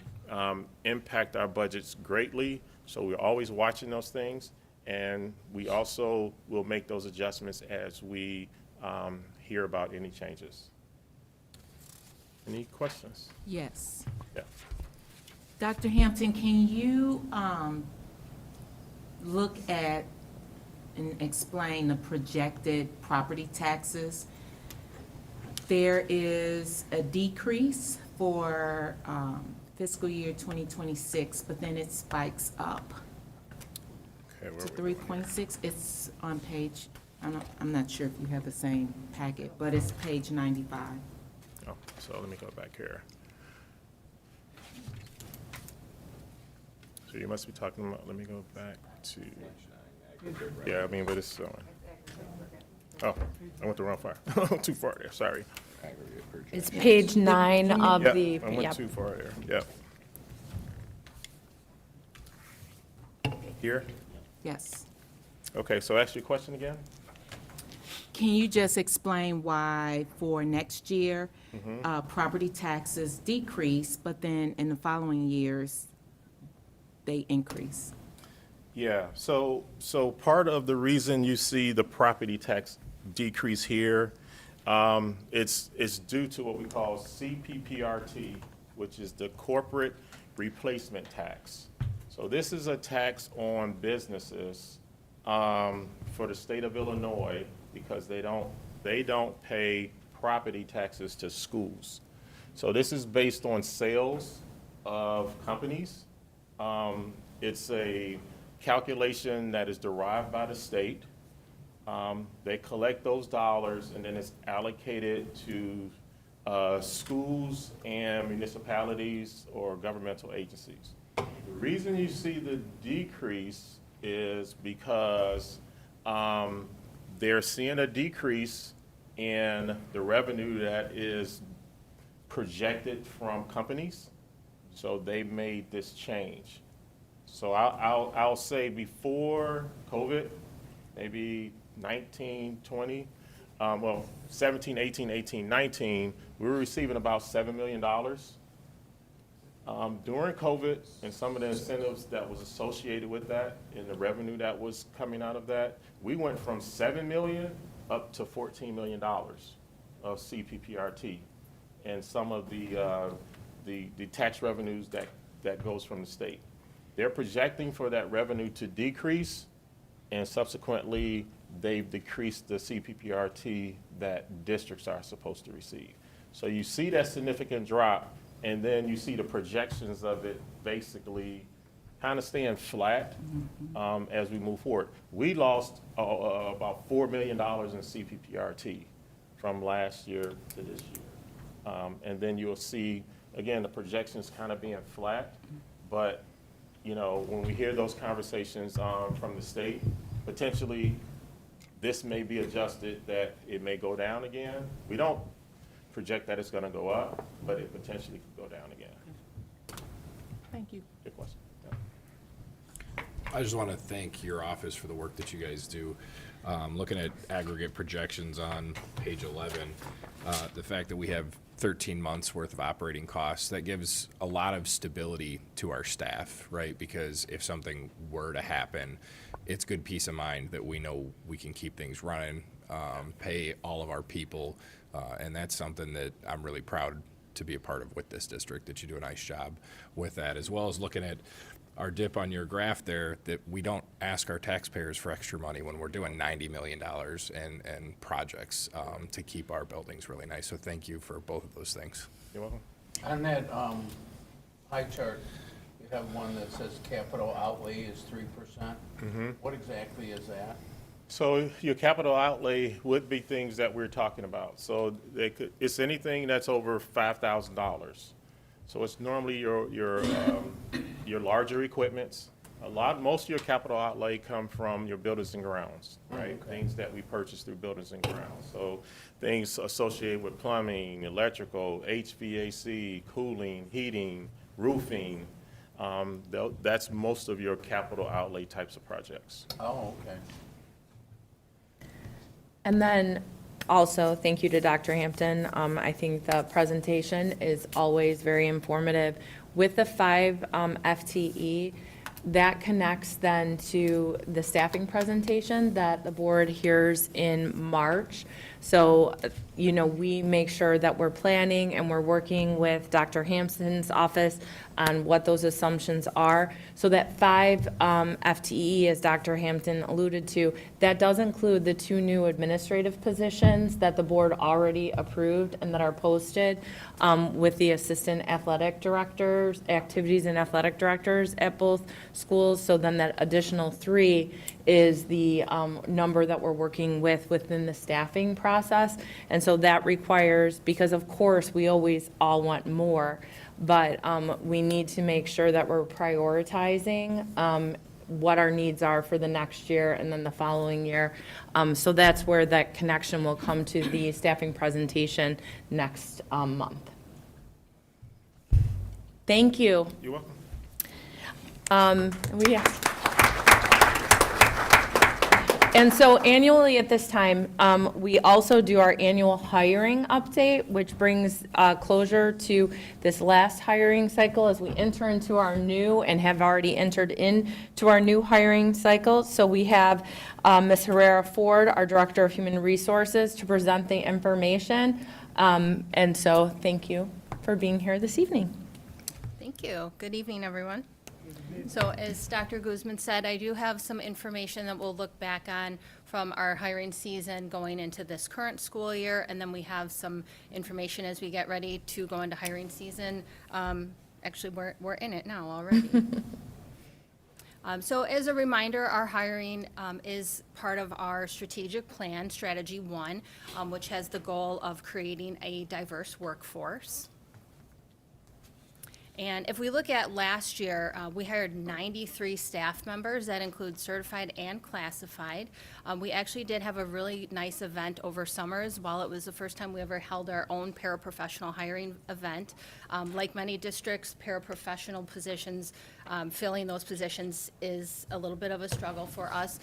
impact our budgets greatly. So we're always watching those things, and we also will make those adjustments as we hear about any changes. Any questions? Yes. Yeah. Dr. Hampton, can you look at and explain the projected property taxes? There is a decrease for fiscal year 2026, but then it spikes up Okay, to 3.6. It's on page, I'm not sure if you have the same packet, but it's page 95. Oh, so let me go back here. So you must be talking about, let me go back to, yeah, I mean, but it's showing. Oh, I went the wrong far. Too far there, sorry. It's page 9 of Yep, the, I went yep. too far there, yep. Here? Yes. Okay, so ask your question again? Can you just explain why for next year, property taxes decrease, but then in the following years, they increase? Yeah, so part of the reason you see the property tax decrease here, it's due to what we call CPPRT, which is the corporate replacement tax. So this is a tax on businesses for the state of Illinois because they don't pay property taxes to schools. So this is based on sales of companies. It's a calculation that is derived by the state. They collect those dollars and then it's allocated to schools and municipalities or governmental agencies. The reason you see the decrease is because they're seeing a decrease in the revenue that is projected from companies. So they made this change. So I'll say before COVID, maybe 19, 20, 17, 18, 19, we were receiving about $7 million. During COVID and some of the incentives that was associated with that and the revenue that was coming out of that, we went from $7 million up to $14 million of CPPRT and some of the tax revenues that goes from the state. They're projecting for that revenue to decrease, and subsequently, they've decreased the CPPRT that districts are supposed to receive. So you see that significant drop, and then you see the projections of it basically kind of staying flat as we move forward. We lost about $4 million in CPPRT from last year to this year. And then you'll see, again, the projections kind of being flat, but you know, when we hear those conversations from the state, potentially this may be adjusted, that it may go down again. We don't project that it's going to go up, but it potentially could go down again. Thank you. Good question. Yeah. I just want to thank your office for the work that you guys do. Looking at aggregate projections on page 11, the fact that we have 13 months worth of operating costs, that gives a lot of stability to our staff, right? Because if something were to happen, it's good peace of mind that we know we can keep things running, pay all of our people, and that's something that I'm really proud to be a part of with this district, that you do a nice job with that, as well as looking at our dip on your graph there, that we don't ask our taxpayers for extra money when we're doing $90 million and projects to keep our buildings really nice. So thank you for both of those things. You're welcome. On that pie chart, you have one that says capital outlay is 3%. What exactly is that? So your capital outlay would be things that we're talking about. So it's anything that's over $5,000. So it's normally your larger equipments. Most of your capital outlay come from your buildings and grounds, right? Okay. Things that we purchase through buildings and grounds. So things associated with plumbing, electrical, HVAC, cooling, heating, roofing. That's most of your capital outlay types of projects. Oh, okay. And then also, thank you to Dr. Hampton. I think the presentation is always very informative. With the 5 FTE, that connects then to the staffing presentation that the board hears in March. So, you know, we make sure that we're planning and we're working with Dr. Hampton's office on what those assumptions are. So that 5 FTE, as Dr. Hampton alluded to, that does include the 2 new administrative positions that the board already approved and that are posted with the assistant athletic directors, activities and athletic directors at both schools. So then that additional 3 is the number that we're working with within the staffing process. And so that requires, because of course we always all want more, but we need to make sure that we're prioritizing what our needs are for the next year and then the following year. So that's where that connection will come to the staffing presentation next month. Thank you. You're welcome. And so annually at this time, we also do our annual hiring update, which brings closure to this last hiring cycle as we enter into our new and have already entered into our new hiring cycle. So we have Ms. Herrera Ford, our Director of Human Resources, to present the information. And so thank you for being here this evening. Thank you. Good evening, everyone. So as Dr. Guzman said, I do have some information that we'll look back on from our hiring season going into this current school year, and then we have some information as we get ready to go into hiring season. Actually, we're in it now already. So as a reminder, our hiring is part of our strategic plan, Strategy 1, which has the goal of creating a diverse workforce. And if we look at last year, we hired 93 staff members. That includes certified and classified. We actually did have a really nice event over summer as well. It was the first time we ever held our own paraprofessional hiring event. Like many districts, paraprofessional positions, filling those positions is a little bit of a struggle for us.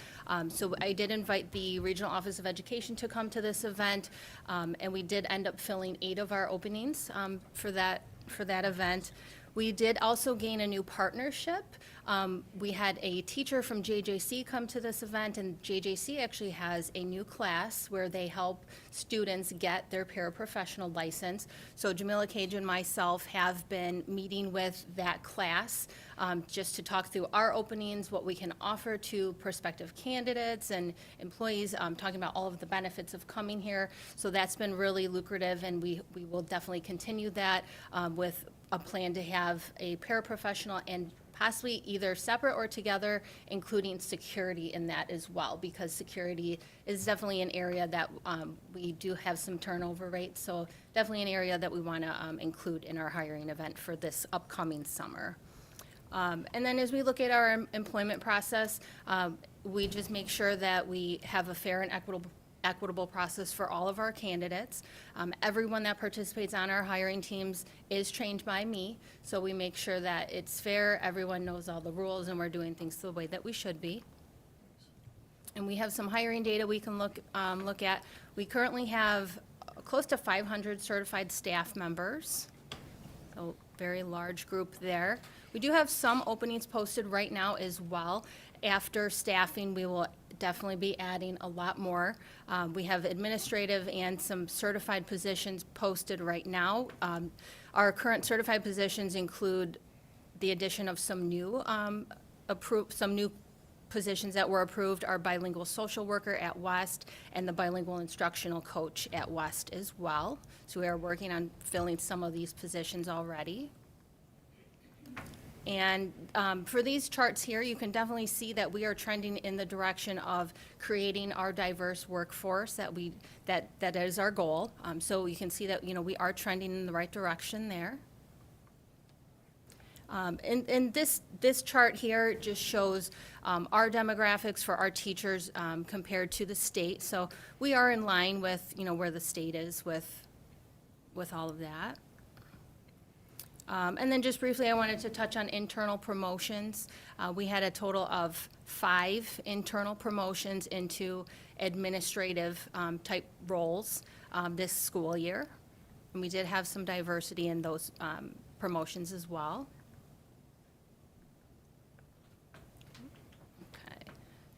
So I did invite the Regional Office of Education to come to this event, and we did end up filling 8 of our openings for that event. We did also gain a new partnership. We had a teacher from JJC come to this event, and JJC actually has a new class where they help students get their paraprofessional license. So Jamila Cage and myself have been meeting with that class just to talk through our openings, what we can offer to prospective candidates and employees, talking about all of the benefits of coming here. So that's been really lucrative, and we will definitely continue that with a plan to have a paraprofessional and possibly either separate or together, including security in that as well, because security is definitely an area that we do have some turnover rates, so definitely an area that we want to include in our hiring event for this upcoming summer. And then as we look at our employment process, we just make sure that we have a fair and equitable process for all of our candidates. Everyone that participates on our hiring teams is trained by me, so we make sure that it's fair, everyone knows all the rules, and we're doing things the way that we should be. And we have some hiring data we can look at. We currently have close to 500 certified staff members, so very large group there. We do have some openings posted right now as well. After staffing, we will definitely be adding a lot more. We have administrative and some certified positions posted right now. Our current certified positions include the addition of some new positions that were approved, our bilingual social worker at West and the bilingual instructional coach at West as well. So we are working on filling some of these positions already. And for these charts here, you can definitely see that we are trending in the direction of creating our diverse workforce that is our goal. So you can see that, you know, we are trending in the right direction there. And this chart here just shows our demographics for our teachers compared to the state. So we are in line with, you know, where the state is with all of that. And then just briefly, I wanted to touch on internal promotions. We had a total of 5 internal promotions into administrative type roles this school year. And we did have some diversity in those promotions as well.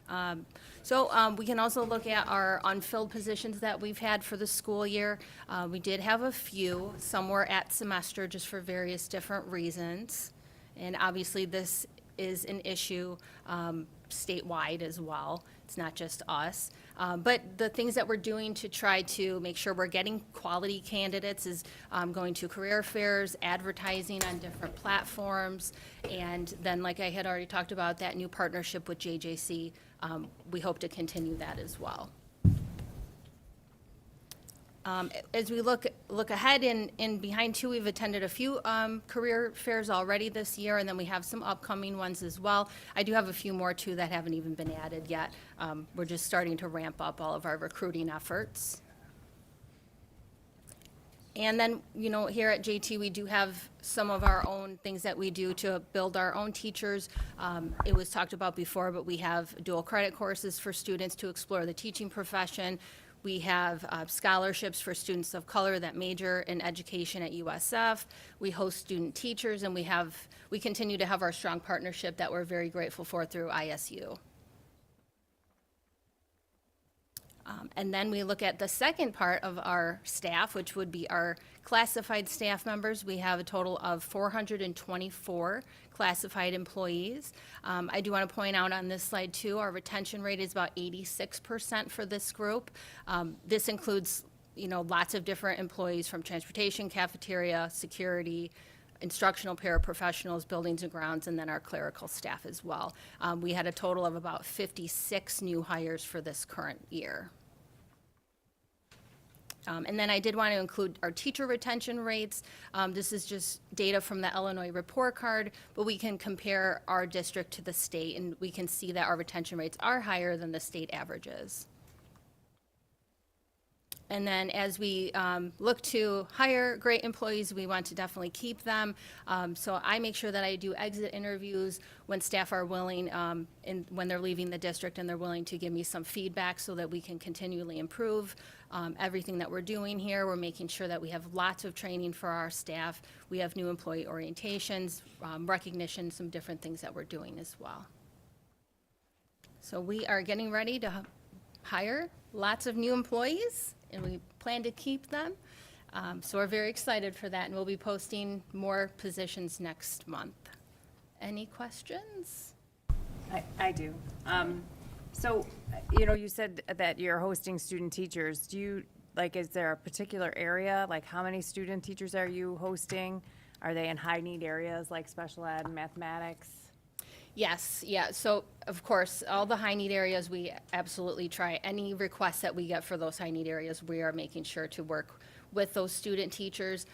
Okay. So we can also look at our unfilled positions that we've had for the school year. We did have a few. Some were at semester just for various different reasons. And obviously, this is an issue statewide as well. It's not just us. But the things that we're doing to try to make sure we're getting quality candidates is going to career fairs, advertising on different platforms, and then, like I had already talked about, that new partnership with JJC. We hope to continue that as well. As we look ahead in behind too, we've attended a few career fairs already this year, and then we have some upcoming ones as well. I do have a few more too that haven't even been added yet. We're just starting to ramp up all of our recruiting efforts. And then, you know, here at JT, we do have some of our own things that we do to build our own teachers. It was talked about before, but we have dual credit courses for students to explore the teaching profession. We have scholarships for students of color that major in education at USF. We host student teachers, and we continue to have our strong partnership that we're very grateful for through ISU. And then we look at the second part of our staff, which would be our classified staff members. We have a total of 424 classified employees. I do want to point out on this slide too, our retention rate is about 86% for this group. This includes, you know, lots of different employees from transportation, cafeteria, security, instructional paraprofessionals, buildings and grounds, and then our clerical staff as well. We had a total of about 56 new hires for this current year. And then I did want to include our teacher retention rates. This is just data from the Illinois report card, but we can compare our district to the state, and we can see that our retention rates are higher than the state averages. And then as we look to hire great employees, we want to definitely keep them. So I make sure that I do exit interviews when staff are willing, and when they're leaving the district and they're willing to give me some feedback so that we can continually improve everything that we're doing here. We're making sure that we have lots of training for our staff. We have new employee orientations, recognition, some different things that we're doing as well. So we are getting ready to hire lots of new employees, and we plan to keep them. So we're very excited for that, and we'll be posting more positions next month. Any questions? I do. So, you know, you said that you're hosting student teachers. Do you, like, is there a particular area? Like, how many student teachers are you hosting? Are they in high-need areas like special ed and mathematics? Yes, yeah, so of course, all the high-need areas, we absolutely try. Any requests that we get for those high-need areas, we are making sure to work with those student teachers.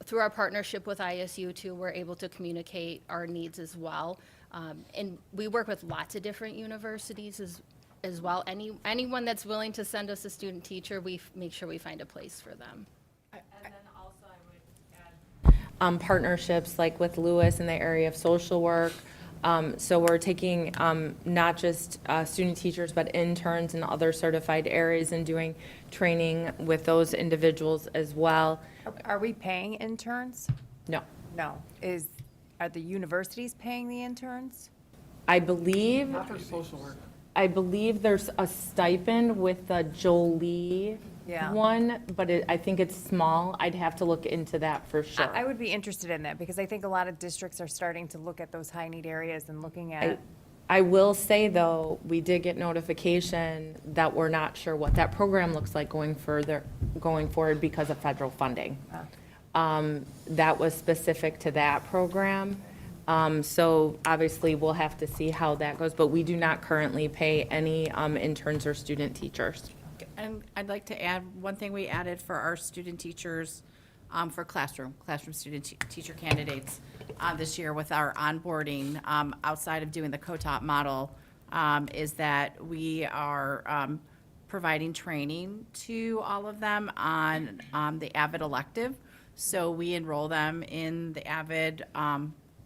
Through our partnership with ISU too, we're able to communicate our needs as well. And we work with lots of different universities as well. Anyone that's willing to send us a student teacher, we make sure we find a place for them. And then also I would add partnerships like with Lewis in the area of social work. So we're taking not just student teachers, but interns and other certified areas and doing training with those individuals as well. Are we paying interns? No. No. Are the universities paying the interns? I believe, Not for social work. I believe there's a stipend with the Jolie Yeah. one, but I think it's small. I'd have to look into that for sure. I would be interested in that because I think a lot of districts are starting to look at those high-need areas and looking at. I will say, though, we did get notification that we're not sure what that program looks like going forward because of federal funding. That was specific to that program. So obviously, we'll have to see how that goes, but we do not currently pay any interns or student teachers. And I'd like to add, one thing we added for our student teachers, for classroom student teacher candidates this year with our onboarding, outside of doing the co-top model, is that we are providing training to all of them on the AVID elective. So we enroll them in the AVID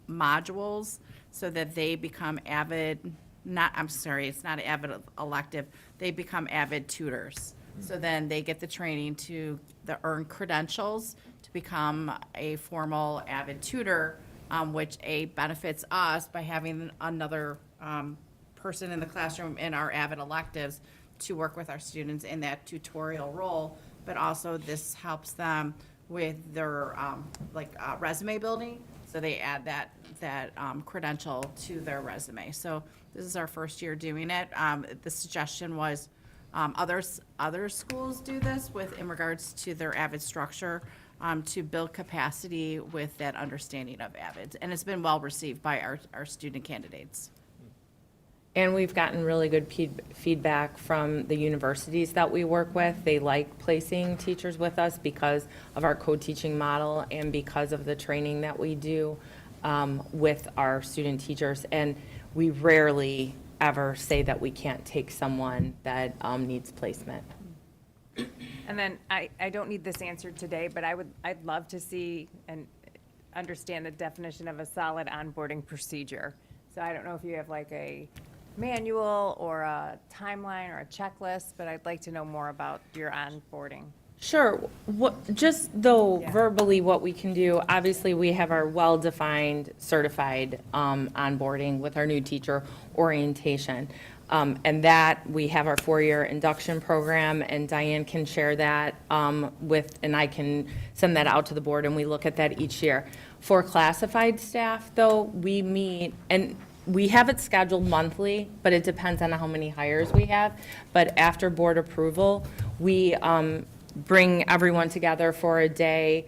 modules so that they become AVID, it's not an AVID elective, they become AVID tutors. So then they get the training to earn credentials to become a formal AVID tutor, which benefits us by having another person in the classroom in our AVID electives to work with our students in that tutorial role. But also this helps them with their resume building. So they add that credential to their resume. So this is our first year doing it. The suggestion was other schools do this in regards to their AVID structure to build capacity with that understanding of AVID. And it's been well received by our student candidates. And we've gotten really good feedback from the universities that we work with. They like placing teachers with us because of our co-teaching model and because of the training that we do with our student teachers. And we rarely ever say that we can't take someone that needs placement. And then I don't need this answered today, but I'd love to see and understand the definition of a solid onboarding procedure. So I don't know if you have like a manual or a timeline or a checklist, but I'd like to know more about your onboarding. Sure. Just though Yeah. verbally what we can do, obviously we have our well-defined certified onboarding with our new teacher orientation. And that, we have our 4-year induction program, and Diane can share that and I can send that out to the board, and we look at that each year. For classified staff, though, we meet, and we have it scheduled monthly, but it depends on how many hires we have. But after board approval, we bring everyone together for a day.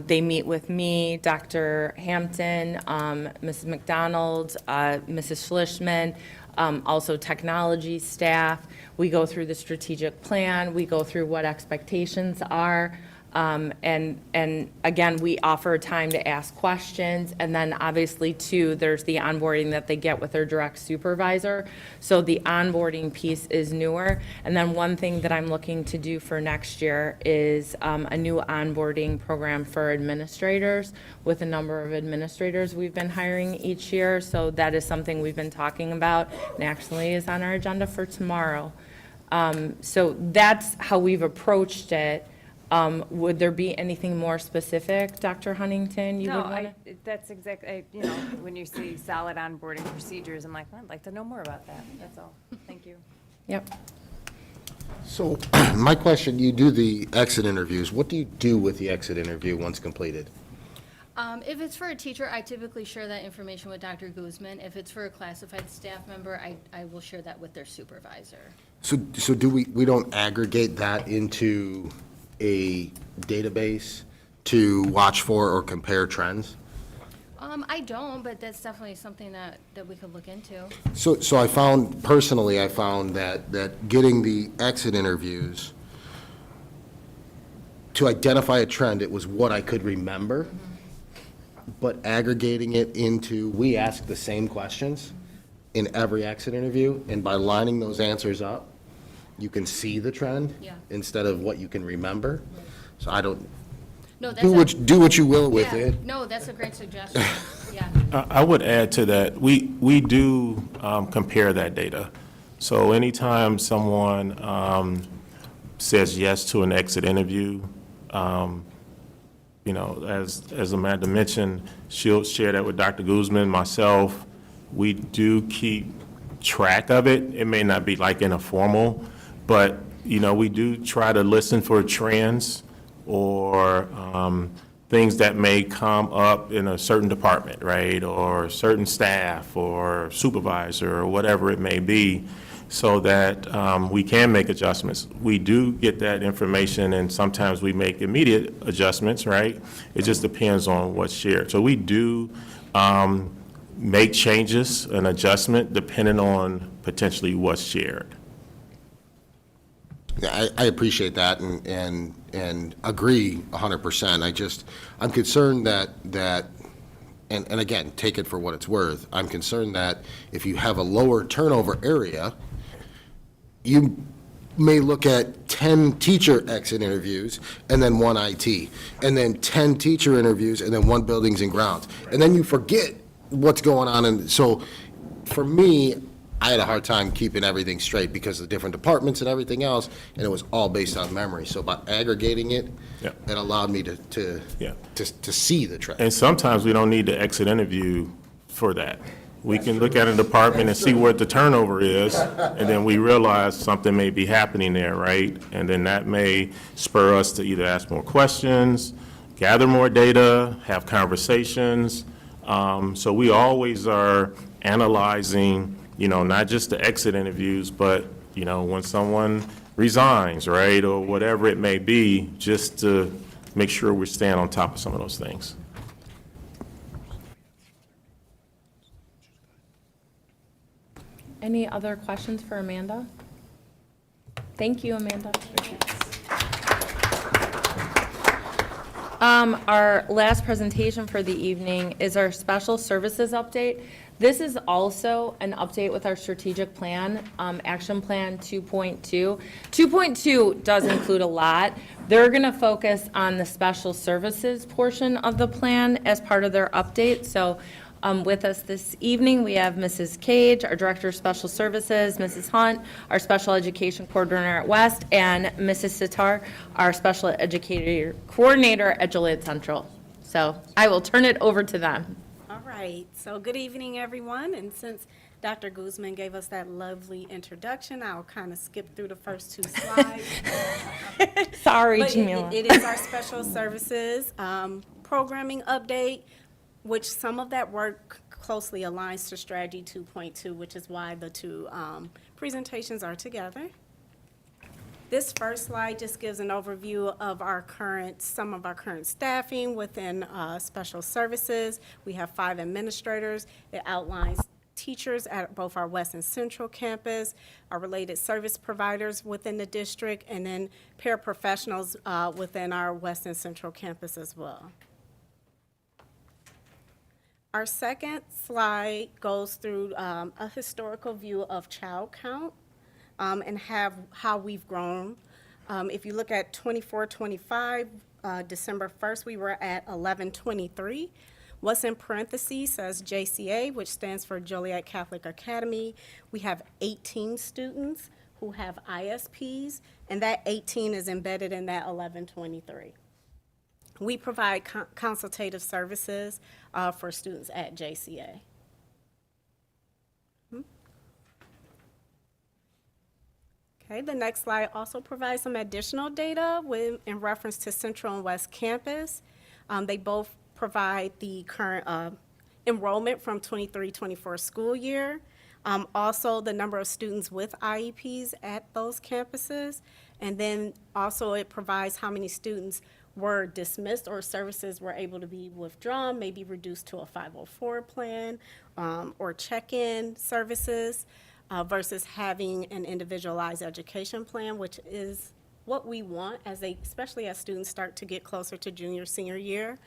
They meet with me, Dr. Hampton, Mrs. McDonald, Mrs. Schlishman, also technology staff. We go through the strategic plan. We go through what expectations are. And again, we offer time to ask questions. And then obviously too, there's the onboarding that they get with their direct supervisor. So the onboarding piece is newer. And then one thing that I'm looking to do for next year is a new onboarding program for administrators with a number of administrators we've been hiring each year. So that is something we've been talking about and actually is on our agenda for tomorrow. So that's how we've approached it. Would there be anything more specific, Dr. Huntington, you would No, want to? that's exactly, when you see solid onboarding procedures, I'm like, I'd like to know more about that. That's all. Thank you. Yep. So, my question, you do the exit interviews. What do you do with the exit interview once completed? If it's for a teacher, I typically share that information with Dr. Guzman. If it's for a classified staff member, I will share that with their supervisor. So do we don't aggregate that into a database to watch for or compare trends? I don't, but that's definitely something that we could look into. So I found that getting the exit interviews, to identify a trend, it was what I could remember, but aggregating it into, we ask the same questions in every exit interview, and by lining those answers up, you can see the trend instead of what you can remember. So I don't, No, do what you will with yeah, it. no, that's a great suggestion. Yeah. I would add to that, we do compare that data. So anytime someone says yes to an exit interview, as Amanda mentioned, she'll share that with Dr. Guzman, myself. We do keep track of it. It may not be like in a formal, but, we do try to listen for trends or things that may come up in a certain department, right? Or certain staff or supervisor or whatever it may be, so that we can make adjustments. We do get that information, and sometimes we make immediate adjustments, right? It just depends on what's shared. So we do make changes and adjustment depending on potentially what's shared. Yeah, I appreciate that and agree 100%. I'm concerned that, and again, take it for what it's worth, I'm concerned that if you have a lower turnover area, you may look at 10 teacher exit interviews and then 1 IT, and then 10 teacher interviews and then 1 buildings and grounds. And then you forget what's going on. And so for me, I had a hard time keeping everything straight because of the different departments and everything else, and it was all based on memory. So by aggregating it, it allowed me to see the trend. And sometimes we don't need to exit interview for that. We can look at a department and see what the turnover is, and then we realize something may be happening there, right? And then that may spur us to either ask more questions, gather more data, have conversations. So we always are analyzing, not just the exit interviews, but, when someone resigns, right, or whatever it may be, just to make sure we're staying on top of some of those things. Any other questions for Amanda? Thank you, Amanda. Our last presentation for the evening is our special services update. This is also an update with our strategic plan, Action Plan 2.2. 2.2 does include a lot. They're going to focus on the special services portion of the plan as part of their update. So with us this evening, we have Mrs. Cage, our Director of Special Services, Mrs. Hunt, our Special Education Coordinator at West, and Mrs. Sitar, our Special Educator Coordinator at Joliet Central. So I will turn it over to them. All right, so good evening, everyone, and since Dr. Guzman gave us that lovely introduction, I'll kind of skip through the first two slides. Sorry, But Jamila. it is our special services programming update, which some of that work closely aligns to Strategy 2.2, which is why the two presentations are together. This first slide just gives an overview of some of our current staffing within special services. We have 5 administrators. It outlines teachers at both our West and Central campus, our related service providers within the district, and then paraprofessionals within our West and Central campus as well. Our second slide goes through a historical view of child count. And how we've grown. If you look at 24-25, December 1st, we were at 1123. What's in parentheses says JCA, which stands for Joliet Catholic Academy. We have 18 students who have ISPs, and that 18 is embedded in that 1123. We provide consultative services for students at JCA. Okay, the next slide also provides some additional data in reference to Central and West Campus. They both provide the current enrollment from 23-24 school year. Also, the number of students with IEPs at those campuses. And then also it provides how many students were dismissed or services were able to be withdrawn, maybe reduced to a 504 plan or check-in services. Versus having an individualized education plan, which is what we want especially as students start to get closer to junior, senior year.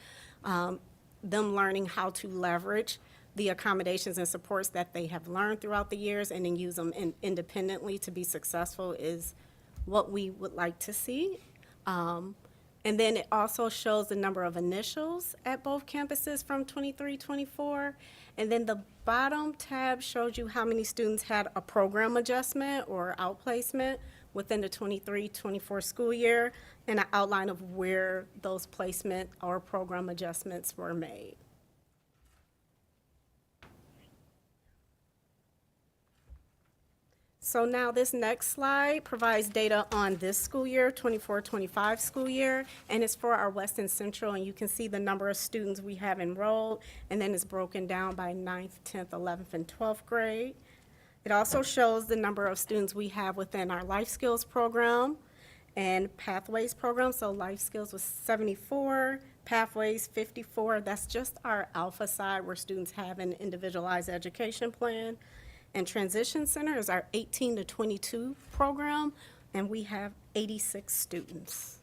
Them learning how to leverage the accommodations and supports that they have learned throughout the years and then use them independently to be successful is what we would like to see. And then it also shows the number of initials at both campuses from 23-24. And then the bottom tab shows you how many students had a program adjustment or outplacement within the 23-24 school year, and an outline of where those placement or program adjustments were made. So now this next slide provides data on this school year, 24-25 school year, and it's for our West and Central, and you can see the number of students we have enrolled, and then it's broken down by 9th, 10th, 11th, and 12th grade. It also shows the number of students we have within our Life Skills program and Pathways program. So Life Skills was 74, Pathways 54. That's just our alpha side where students have an individualized education plan. And Transition Center is our 18-22 program, and we have 86 students.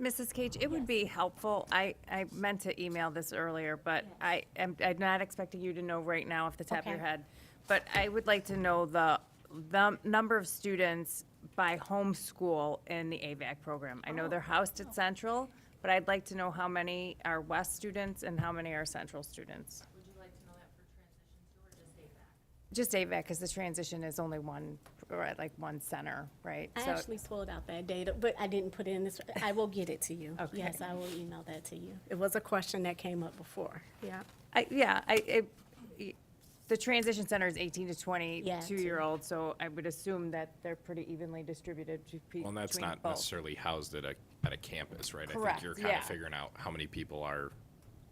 Mrs. Cage, it would be helpful, I meant to email this earlier, but I'm not expecting you to know right now off the top of your Okay. head. But I would like to know the number of students by homeschool in the AVAC program. I know they're housed at Central, but I'd like to know how many are West students and how many are Central students. Would you like to know that for transition to or just AVAC? Just AVAC, because the transition is only one, or like one center, right? I So- actually pulled out that data, but I didn't put it in this. I will get it to you. Okay. Yes, I will email that to you. It was a question that came up before. Yeah. The transition center is 18 to 22 Yeah, year olds, so I would assume that they're pretty evenly distributed between Well, and that's not both. necessarily housed at a campus, right? I Correct, think you're kind yeah. of figuring out how many people are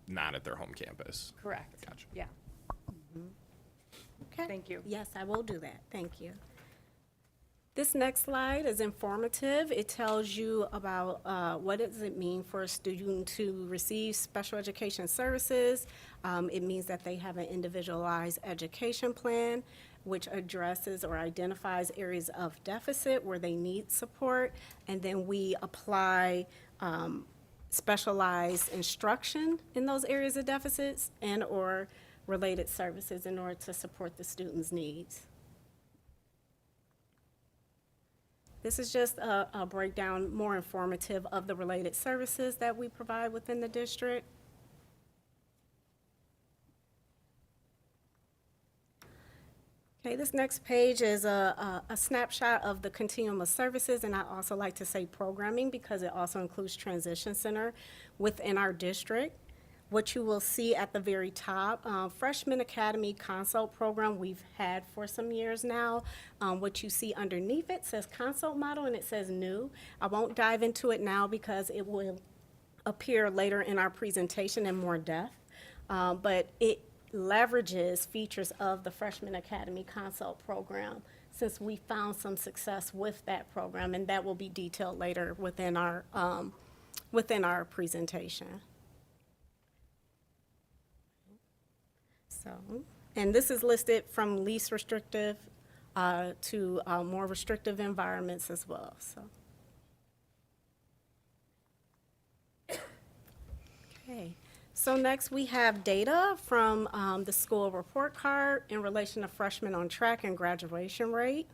not at their home campus. Correct. Gotcha. Yeah. Okay. Thank you. Yes, I will do that. Thank you. This next slide is informative. It tells you about what does it mean for a student to receive special education services. It means that they have an individualized education plan, which addresses or identifies areas of deficit where they need support, and then we apply specialized instruction in those areas of deficits and or related services in order to support the students' needs. This is just a breakdown, more informative of the related services that we provide within the district. Okay, this next page is a snapshot of the continuum of services, and I also like to say programming because it also includes Transition Center within our district. What you will see at the very top, Freshman Academy Consult Program we've had for some years now. What you see underneath it says Consult Model and it says New. I won't dive into it now because it will appear later in our presentation in more depth, but it leverages features of the Freshman Academy Consult Program since we found some success with that program, and that will be detailed later within our presentation. So, and this is listed from least restrictive to more restrictive environments as well. So, okay. So next we have data from the school report card in relation to freshmen on track and graduation rate.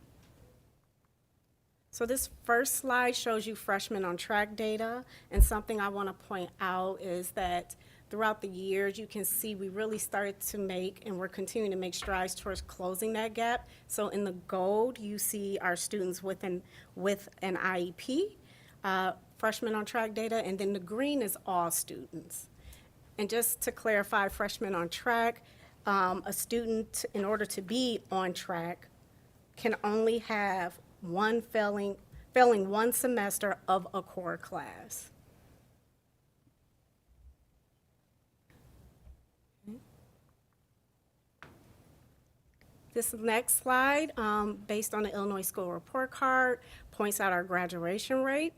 So this first slide shows you freshmen on track data, and something I want to point out is that throughout the years, you can see we really started to make, and we're continuing to make strides towards closing that gap. So in the gold, you see our students with an IEP, freshmen on track data, and then the green is all students. And just to clarify, freshmen on track, a student, in order to be on track, can only have failing one semester of a core class. This next slide, based on the Illinois School Report Card, points out our graduation rate.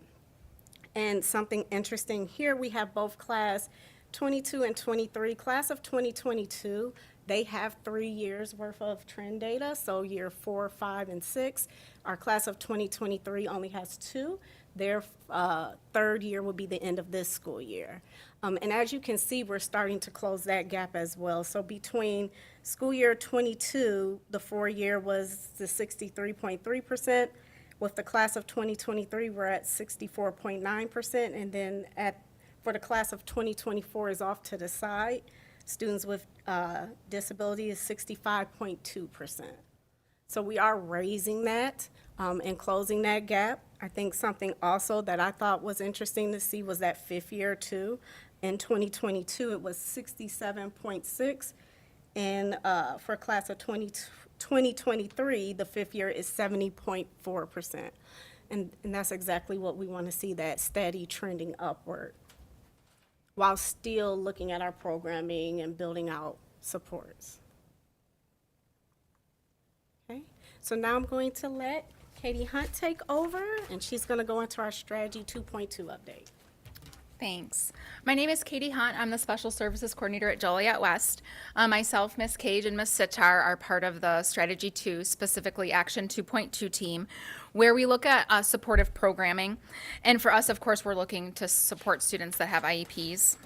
And something interesting here, we have both class 22 and 23. Class of 2022, they have 3 years worth of trend data, so year 4, 5, and 6. Our class of 2023 only has 2. Their third year will be the end of this school year. And as you can see, we're starting to close that gap as well. So between school year 22, the 4-year was the 63.3%. With the class of 2023, we're at 64.9%. And then for the class of 2024 is off to the side. Students with disability is 65.2%. So we are raising that and closing that gap. I think something also that I thought was interesting to see was that 5th year too. In 2022, it was 67.6, and for class of 2023, the 5th year is 70.4%, and that's exactly what we want to see, that steady trending upward, while still looking at our programming and building out supports. Okay, so now I'm going to let Katie Hunt take over, and she's going to go into our Strategy 2.2 update. Thanks. My name is Katie Hunt. I'm the Special Services Coordinator at Joliet West. Myself, Ms. Cage, and Ms. Sitar are part of the Strategy 2, specifically Action 2.2 team, where we look at supportive programming. And for us, of course, we're looking to support students that have IEPs.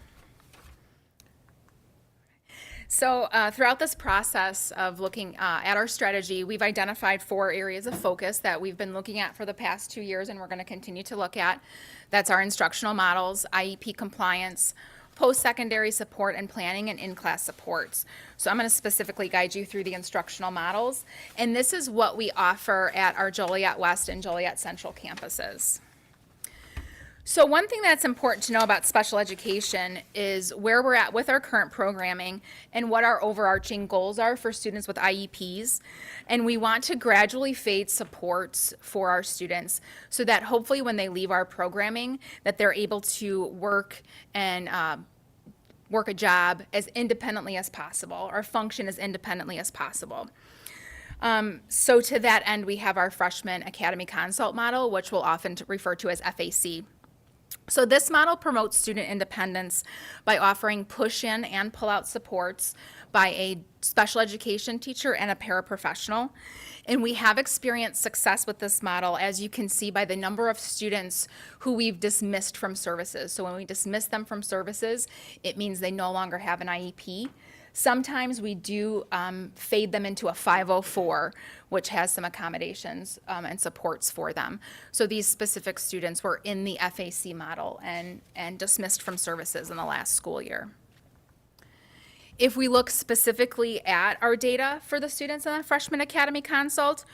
So throughout this process of looking at our strategy, we've identified 4 areas of focus that we've been looking at for the past 2 years and we're going to continue to look at. That's our instructional models, IEP compliance, post-secondary support and planning, and in-class supports. So I'm going to specifically guide you through the instructional models. And this is what we offer at our Joliet West and Joliet Central campuses. So one thing that's important to know about special education is where we're at with our current programming and what our overarching goals are for students with IEPs. And we want to gradually fade supports for our students so that hopefully when they leave our programming that they're able to work and work a job as independently as possible or function as independently as possible. So to that end, we have our Freshman Academy Consult model, which we'll often refer to as FAC. So this model promotes student independence by offering push-in and pull-out supports by a special education teacher and a paraprofessional. And we have experienced success with this model, as you can see by the number of students who we've dismissed from services. So when we dismiss them from services, it means they no longer have an IEP. Sometimes we do fade them into a 504, which has some accommodations and supports for them. So these specific students were in the FAC model and dismissed from services in the last school year. If we look specifically at our data for the students in the Freshman Academy Consult,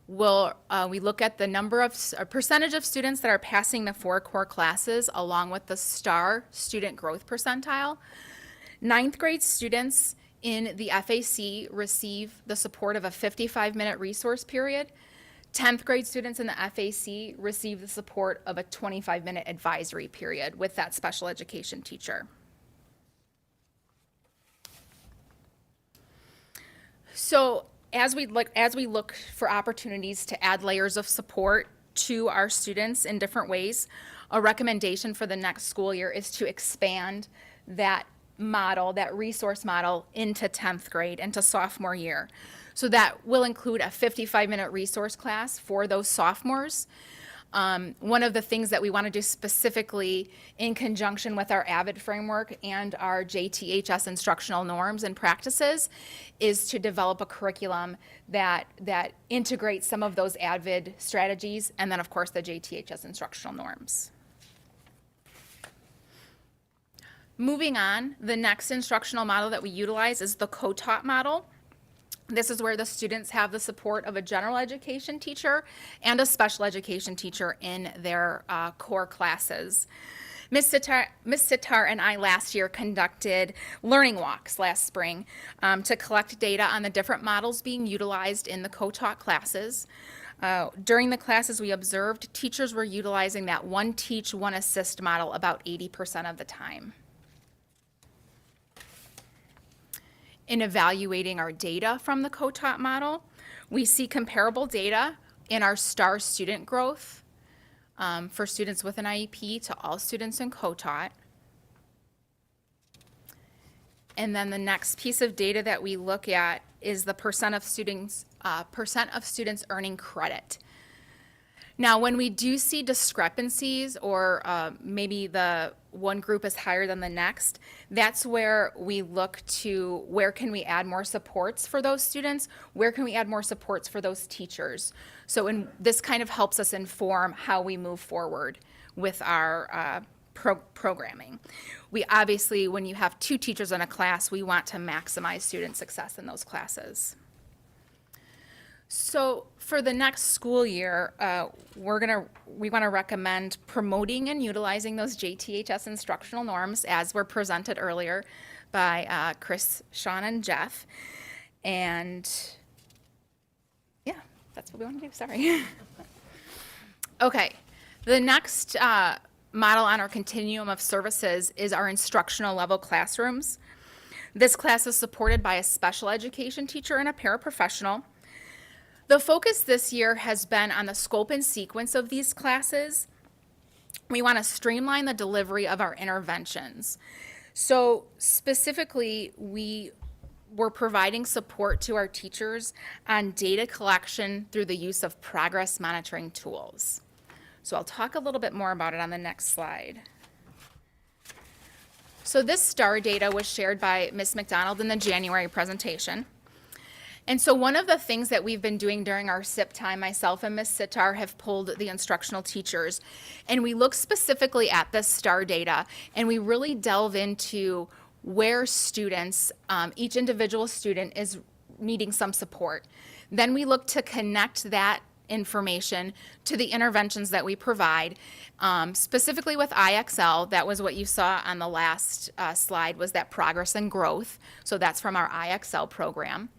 we look at the number of percentage of students that are passing the 4 core classes along with the STAR student growth percentile. 9th grade students in the FAC receive the support of a 55-minute resource period. 10th grade students in the FAC receive the support of a 25-minute advisory period with that special education teacher. So as we look for opportunities to add layers of support to our students in different ways, a recommendation for the next school year is to expand that model, that resource model, into 10th grade, into sophomore year. So that will include a 55-minute resource class for those sophomores. One of the things that we want to do specifically in conjunction with our AVID framework and our JTHS instructional norms and practices is to develop a curriculum that integrates some of those AVID strategies and then, of course, the JTHS instructional norms. Moving on, the next instructional model that we utilize is the co-taught model. This is where the students have the support of a general education teacher and a special education teacher in their core classes. Ms. Sitar and I last year conducted learning walks last spring to collect data on the different models being utilized in the co-taught classes. During the classes, we observed teachers were utilizing that one teach, one assist model about 80% of the time. In evaluating our data from the co-taught model, we see comparable data in our STAR student growth for students with an IEP to all students in co-taught. And then the next piece of data that we look at is the percent of students earning credit. Now, when we do see discrepancies or maybe the one group is higher than the next, that's where we look to where can we add more supports for those students, where can we add more supports for those teachers. So this kind of helps us inform how we move forward with our programming. We obviously, when you have 2 teachers in a class, we want to maximize student success in those classes. So for the next school year, we want to recommend promoting and utilizing those JTHS instructional norms as were presented earlier by Chris, Sean, and Jeff. And yeah, that's what we want to do, sorry. Okay, the next model on our continuum of services is our instructional level classrooms. This class is supported by a special education teacher and a paraprofessional. The focus this year has been on the scope and sequence of these classes. We want to streamline the delivery of our interventions. So specifically, we were providing support to our teachers on data collection through the use of progress monitoring tools. So I'll talk a little bit more about it on the next slide. So this STAR data was shared by Ms. McDonald in the January presentation. And so one of the things that we've been doing during our SIP time, myself and Ms. Sitar have pulled the instructional teachers, and we look specifically at this STAR data, and we really delve into where students, each individual student is needing some support. Then we look to connect that information to the interventions that we provide, specifically with IXL. That was what you saw on the last slide, was that progress and growth. So that's from our IXL program.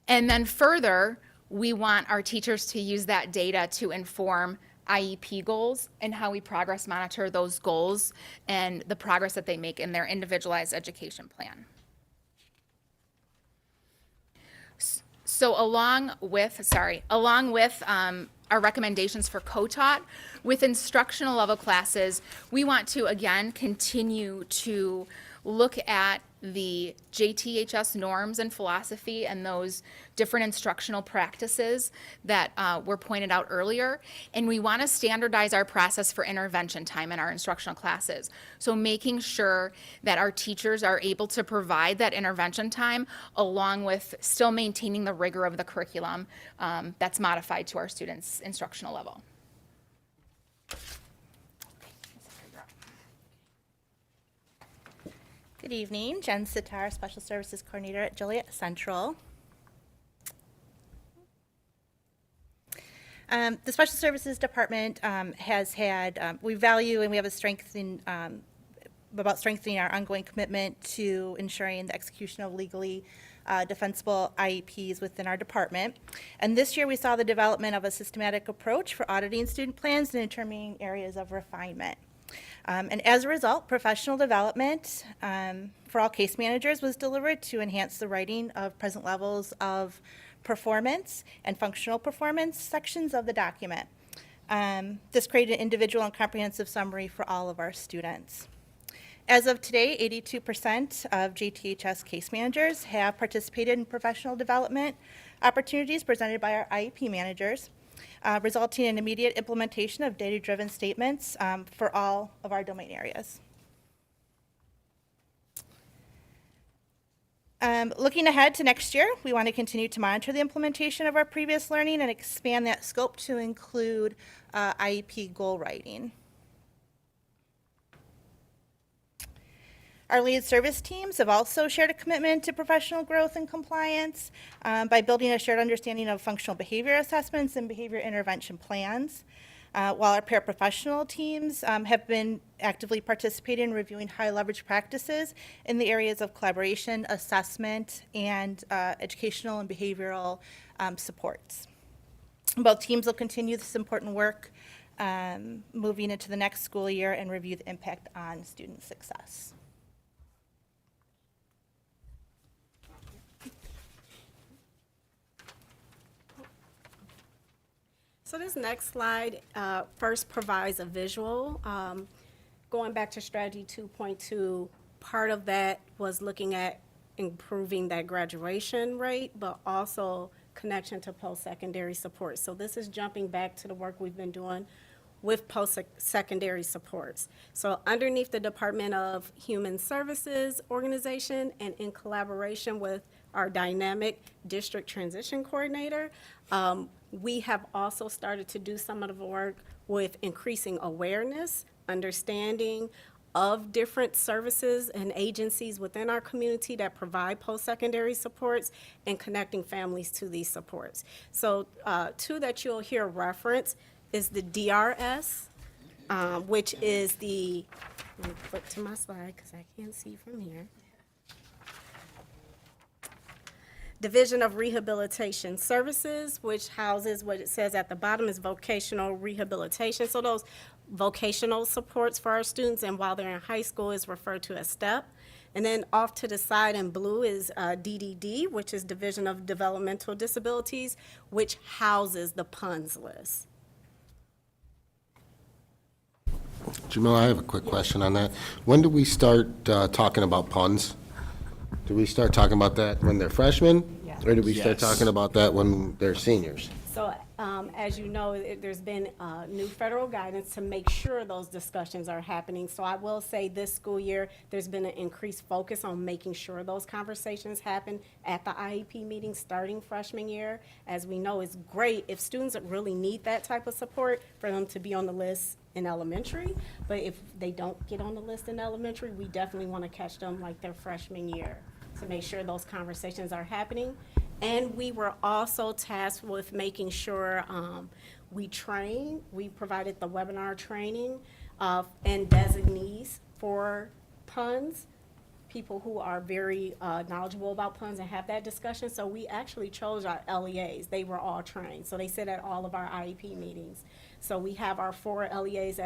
And then further, we want our teachers to use that data to inform IEP goals and how we progress monitor those goals and the progress that they make in their individualized education plan. So along with our recommendations for co-taught, with instructional level classes, we want to again continue to look at the JTHS norms and philosophy and those different instructional practices that were pointed out earlier. And we want to standardize our process for intervention time in our instructional classes. So making sure that our teachers are able to provide that intervention time along with still maintaining the rigor of the curriculum that's modified to our students' instructional level. Good evening, Jen Sitar, Special Services Coordinator at Joliet Central. The Special Services Department has had, we value and we have a strengthening, about strengthening our ongoing commitment to ensuring the execution of legally defensible IEPs within our department. And this year we saw the development of a systematic approach for auditing student plans and determining areas of refinement. And as a result, professional development for all case managers was delivered to enhance the writing of present levels of performance and functional performance sections of the document. This created an individual and comprehensive summary for all of our students. As of today, 82% of JTHS case managers have participated in professional development opportunities presented by our IEP managers, resulting in immediate implementation of data-driven statements for all of our domain areas. Looking ahead to next year, we want to continue to monitor the implementation of our previous learning and expand that scope to include IEP goal writing. Our lead service teams have also shared a commitment to professional growth and compliance by building a shared understanding of functional behavior assessments and behavior intervention plans, while our paraprofessional teams have been actively participating in reviewing high leverage practices in the areas of collaboration, assessment, and educational and behavioral supports. Both teams will continue this important work moving into the next school year and review the impact on student success. So this next slide first provides a visual. Going back to strategy 2.2, part of that was looking at improving that graduation rate, but also connection to post-secondary support. So this is jumping back to the work we've been doing with post-secondary supports. So underneath the Department of Human Services organization and in collaboration with our dynamic district transition coordinator, we have also started to do some of the work with increasing awareness, understanding of different services and agencies within our community that provide post-secondary supports and connecting families to these supports. So two that you'll hear reference is the DRS, which is the, let me flip to my slide because I can't see from here. Division of Rehabilitation Services, which houses what it says at the bottom is vocational rehabilitation. So those vocational supports for our students, and while they're in high school is referred to as STEP. And then off to the side in blue is DDD, which is Division of Developmental Disabilities, which houses the PUNS list. Jamil, I have a quick question on that. When do we start talking about puns? Do we start talking about that when they're freshmen? Yeah. Or do we start Yes. talking about that when they're seniors? So as you know, there's been new federal guidance to make sure those discussions are happening. So I will say this school year, there's been an increased focus on making sure those conversations happen at the IEP meeting starting freshman year. As we know, it's great if students really need that type of support for them to be on the list in elementary. But if they don't get on the list in elementary, we definitely want to catch them like their freshman year to make sure those conversations are happening. And we were also tasked with making sure we provided the webinar training and designees for PUNS, people who are very knowledgeable about PUNS and have that discussion. So we actually chose our LEAs. They were all trained. So they sit at all of our IEP meetings. So we have our 4 LEAs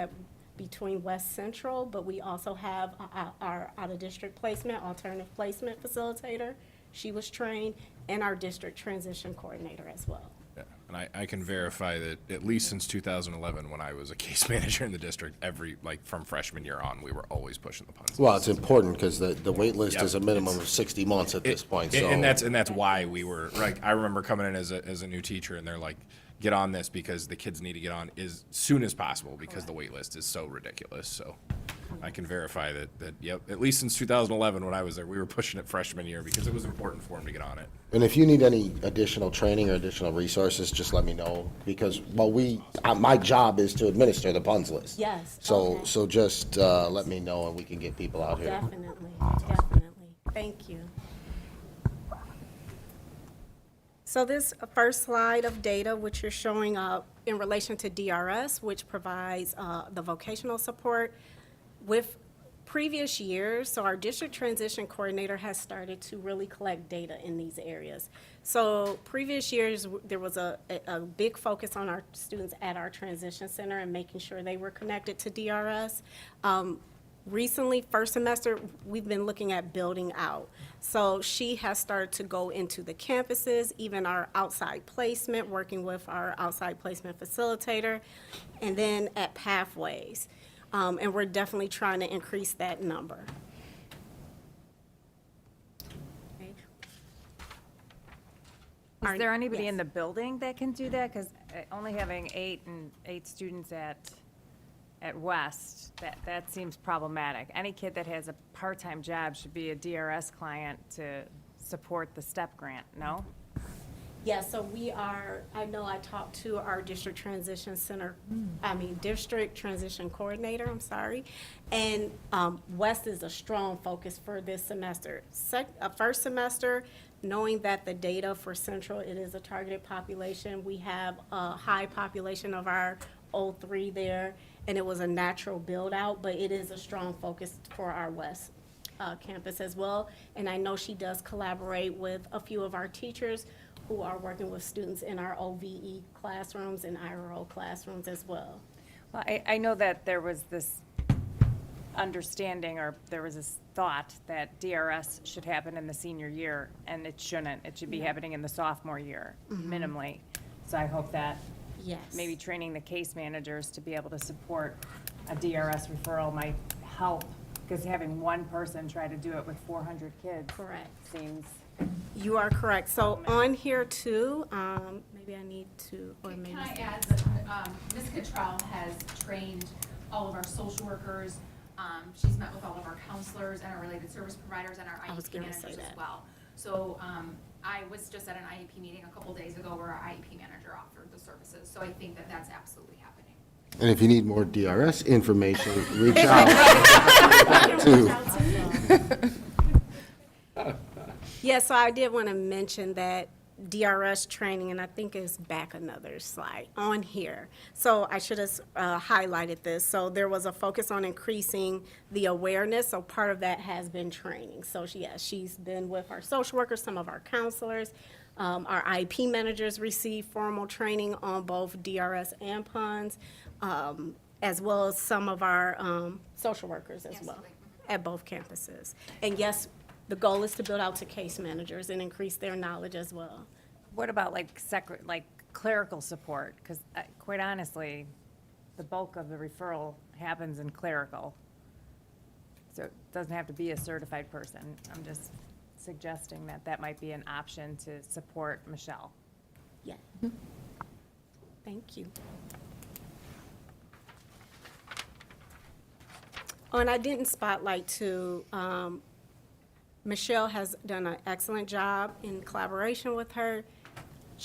between West Central, but we also have our out-of-district placement, alternative placement facilitator. She was trained, and our district transition coordinator as well. Yeah. And I can verify that at least since 2011, when I was a case manager in the district, from freshman year on, we were always pushing the punch. Well, it's important because the wait list Yep. is a minimum of 60 months at this point, so. And that's why we were, like, I remember coming in as a new teacher, and they're like, get on this because the kids need to get on as soon as possible because the wait list is so ridiculous. So I can verify that, yep, at least since 2011 when I was there, we were pushing it freshman year because it was important for them to get on it. And if you need any additional training or additional resources, just let me know, because, well, my job is to administer the PUNS list. Yes, So, okay. so just let me know and we can get people out here. Definitely, definitely. Thank you. So this first slide of data, which you're showing up in relation to DRS, which provides the vocational support with previous years. So our district transition coordinator has started to really collect data in these areas. So previous years, there was a big focus on our students at our transition center and making sure they were connected to DRS. Recently, first semester, we've been looking at building out. So she has started to go into the campuses, even our outside placement, working with our outside placement facilitator, and then at Pathways. And we're definitely trying to increase that number. Okay. Is there anybody in the building that can do that? Because only having eight students at West, that seems problematic. Any kid that has a part-time job should be a DRS client to support the STEP grant, no? Yeah, so I know I talked to our district transition district transition coordinator, I'm sorry. And West is a strong focus for this semester. First semester, knowing that the data for Central, it is a targeted population. We have a high population of our 03 there, and it was a natural build out, but it is a strong focus for our West campus as well. And I know she does collaborate with a few of our teachers who are working with students in our OVE classrooms and IRO classrooms as well. Well, I know that there was this understanding, or there was this thought that DRS should happen in the senior year, and it shouldn't. It should be happening in the sophomore year, minimally. So I hope that maybe training the case managers to be able to support a DRS referral might help, because having one person try to do it with 400 kids seems. You are correct. So on here too, maybe I need to, or maybe. Can I add that Ms. Cottrell has trained all of our social workers. She's met with all of our counselors and our related service providers and our IEP managers as well. So I was just at an IEP meeting a couple days ago where our IEP manager offered the services. So I think that that's absolutely happening. And if you need more DRS information, reach out to. Yeah, so I did want to mention that DRS training, and I think it's back another slide on here. So I should have highlighted this. So there was a focus on increasing the awareness. So part of that has been training. So she's been with our social workers, some of our counselors. Our IEP managers receive formal training on both DRS and PUNS, as well as some of our social workers as well at both campuses. And yes, the goal is to build out to case managers and increase their knowledge as well. What about like clerical support? Because quite honestly, the bulk of the referral happens in clerical. So it doesn't have to be a certified person. I'm just suggesting that that might be an option to support Michelle. Yeah. Thank you. Oh, and I didn't spotlight too, Michelle has done an excellent job in collaboration with her.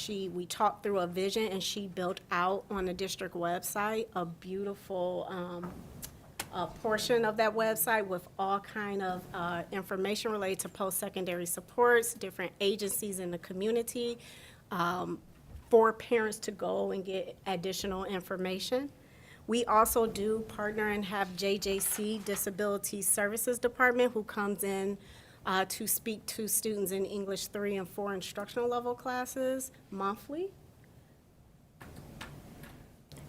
We talked through a vision, and she built out on the district website a beautiful portion of that website with all kind of information related to post-secondary supports, different agencies in the community, for parents to go and get additional information. We also do partner and have JJC Disability Services Department, who comes in to speak to students in English 3 and 4 instructional level classes monthly.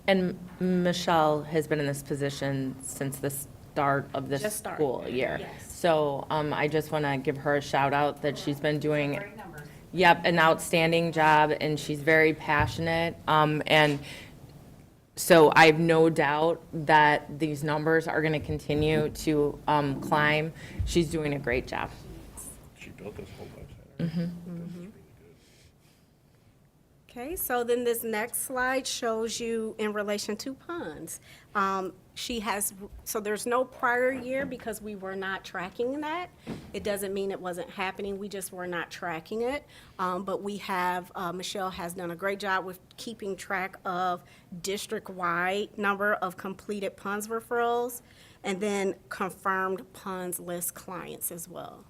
And Michelle has been in this position since the start of this Just started. school year. Yes. So I just want to give her a shout out that she's been doing. Yep, an outstanding job, and she's very passionate. And so I have no doubt that these numbers are going to continue to climb. She's doing a great job. She built this whole website. Okay, so then this next slide shows you in relation to punds. So there's no prior year because we were not tracking that. It doesn't mean it wasn't happening, we just were not tracking it. But we have, Michelle has done a great job with keeping track of district-wide number of completed punds referrals and then confirmed punds list clients as well.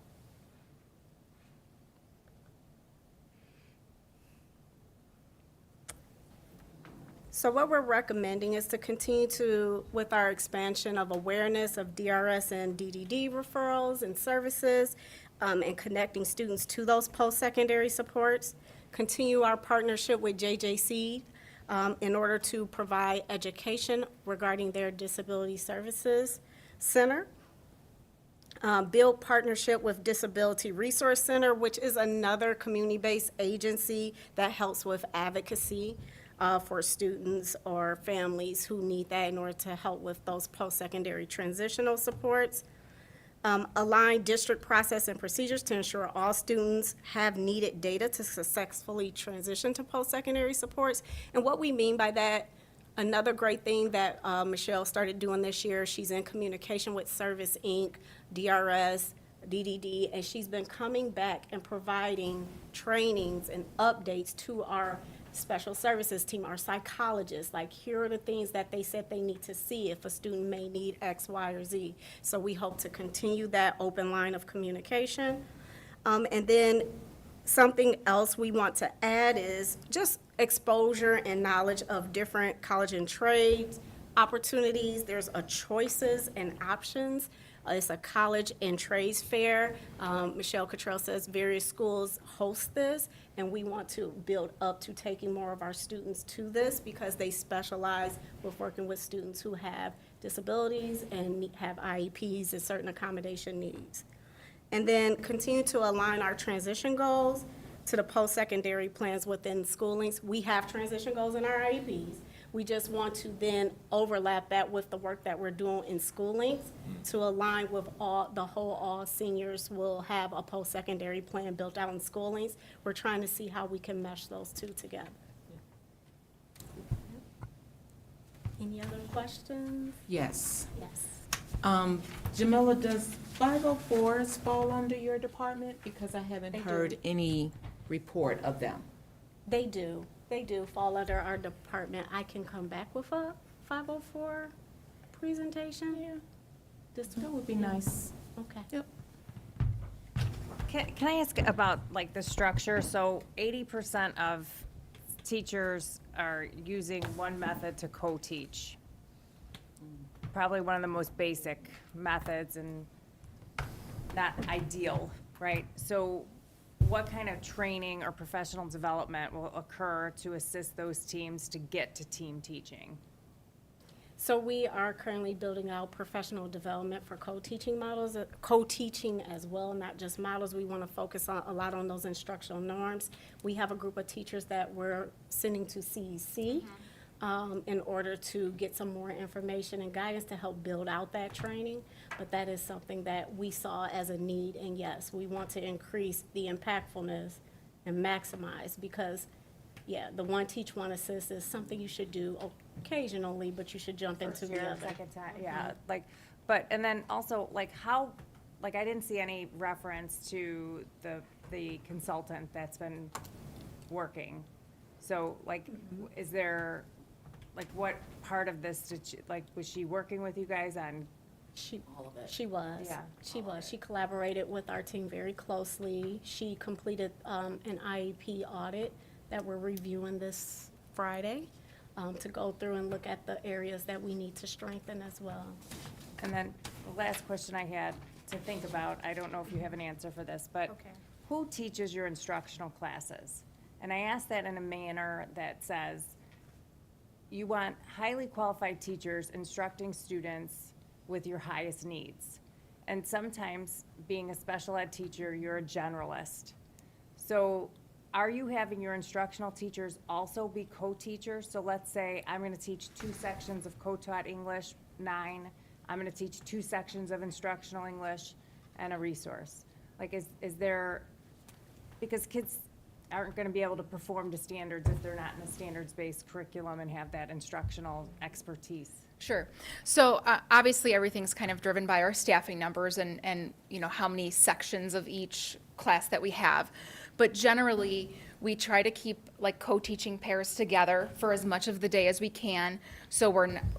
So what we're recommending is to continue with our expansion of awareness of DRS and DDD referrals and services, and connecting students to those post-secondary supports. Continue our partnership with JJC in order to provide education regarding their Disability Services Center. Build partnership with Disability Resource Center, which is another community-based agency that helps with advocacy for students or families who need that in order to help with those post-secondary transitional supports. Align district process and procedures to ensure all students have needed data to successfully transition to post-secondary supports. And what we mean by that, another great thing that Michelle started doing this year, she's in communication with Service Inc., DRS, DDD, and she's been coming back and providing trainings and updates to our special services team, our psychologists, like here are the things that they said they need to see if a student may need X, Y, or Z. So we hope to continue that open line of communication. And then something else we want to add is just exposure and knowledge of different college and trades opportunities. There's a choices and options. It's a college and trades fair. Michelle Cottrell says various schools host this, and we want to build up to taking more of our students to this because they specialize with working with students who have disabilities and have IEPs and certain accommodation needs. And then continue to align our transition goals to the post-secondary plans within schoolings. We have transition goals in our IEPs. We just want to then overlap that with the work that we're doing in schoolings to align with all seniors will have a post-secondary plan built out in schoolings. We're trying to see how we can mesh those two together. Any other questions? Yes. Yes. Jamila, does 504s fall under your department? Because I haven't They do. heard any report of them. They do. They do fall under our department. I can come back with a 504 presentation. Yeah. This That would be nice. Okay. Yep. Can I ask about like the structure? So 80% of teachers are using one method to co-teach. Probably one of the most basic methods and not ideal, right? So what kind of training or professional development will occur to assist those teams to get to team teaching? So we are currently building out professional development for co-teaching models, co-teaching as well, not just models. We want to focus a lot on those instructional norms. We have a group of teachers that we're sending to CEC in order to get some more information and guidance to help build out that training. But that is something that we saw as a need, and yes, we want to increase the impactfulness and maximize because, yeah, the one teach, one assist is something you should do occasionally, but you should jump into the other. Second time, yeah, like, but, and then also, like, how, like, I didn't see any reference to the consultant that's been working. So, like, is there, like, what part of this did she, like, was she working with you guys on? She was. Yeah. She was. She collaborated with our team very closely. She completed an IEP audit that we're reviewing this Friday to go through and look at the areas that we need to strengthen as well. And then the last question I had to think about, I don't know if you have an answer for this, but Okay. who teaches your instructional classes? And I ask that in a manner that says, you want highly qualified teachers instructing students with your highest needs. And sometimes, being a special ed teacher, you're a generalist. So are you having your instructional teachers also be co-teachers? So let's say I'm gonna teach 2 sections of co-taught English, 9. I'm gonna teach 2 sections of instructional English and a resource. Like, is there, because kids aren't gonna be able to perform to standards if they're not in a standards-based curriculum and have that instructional expertise. Sure. So obviously, everything's kind of driven by our staffing numbers and you know, how many sections of each class that we have. But generally, we try to keep like co-teaching pairs together for as much of the day as we can, so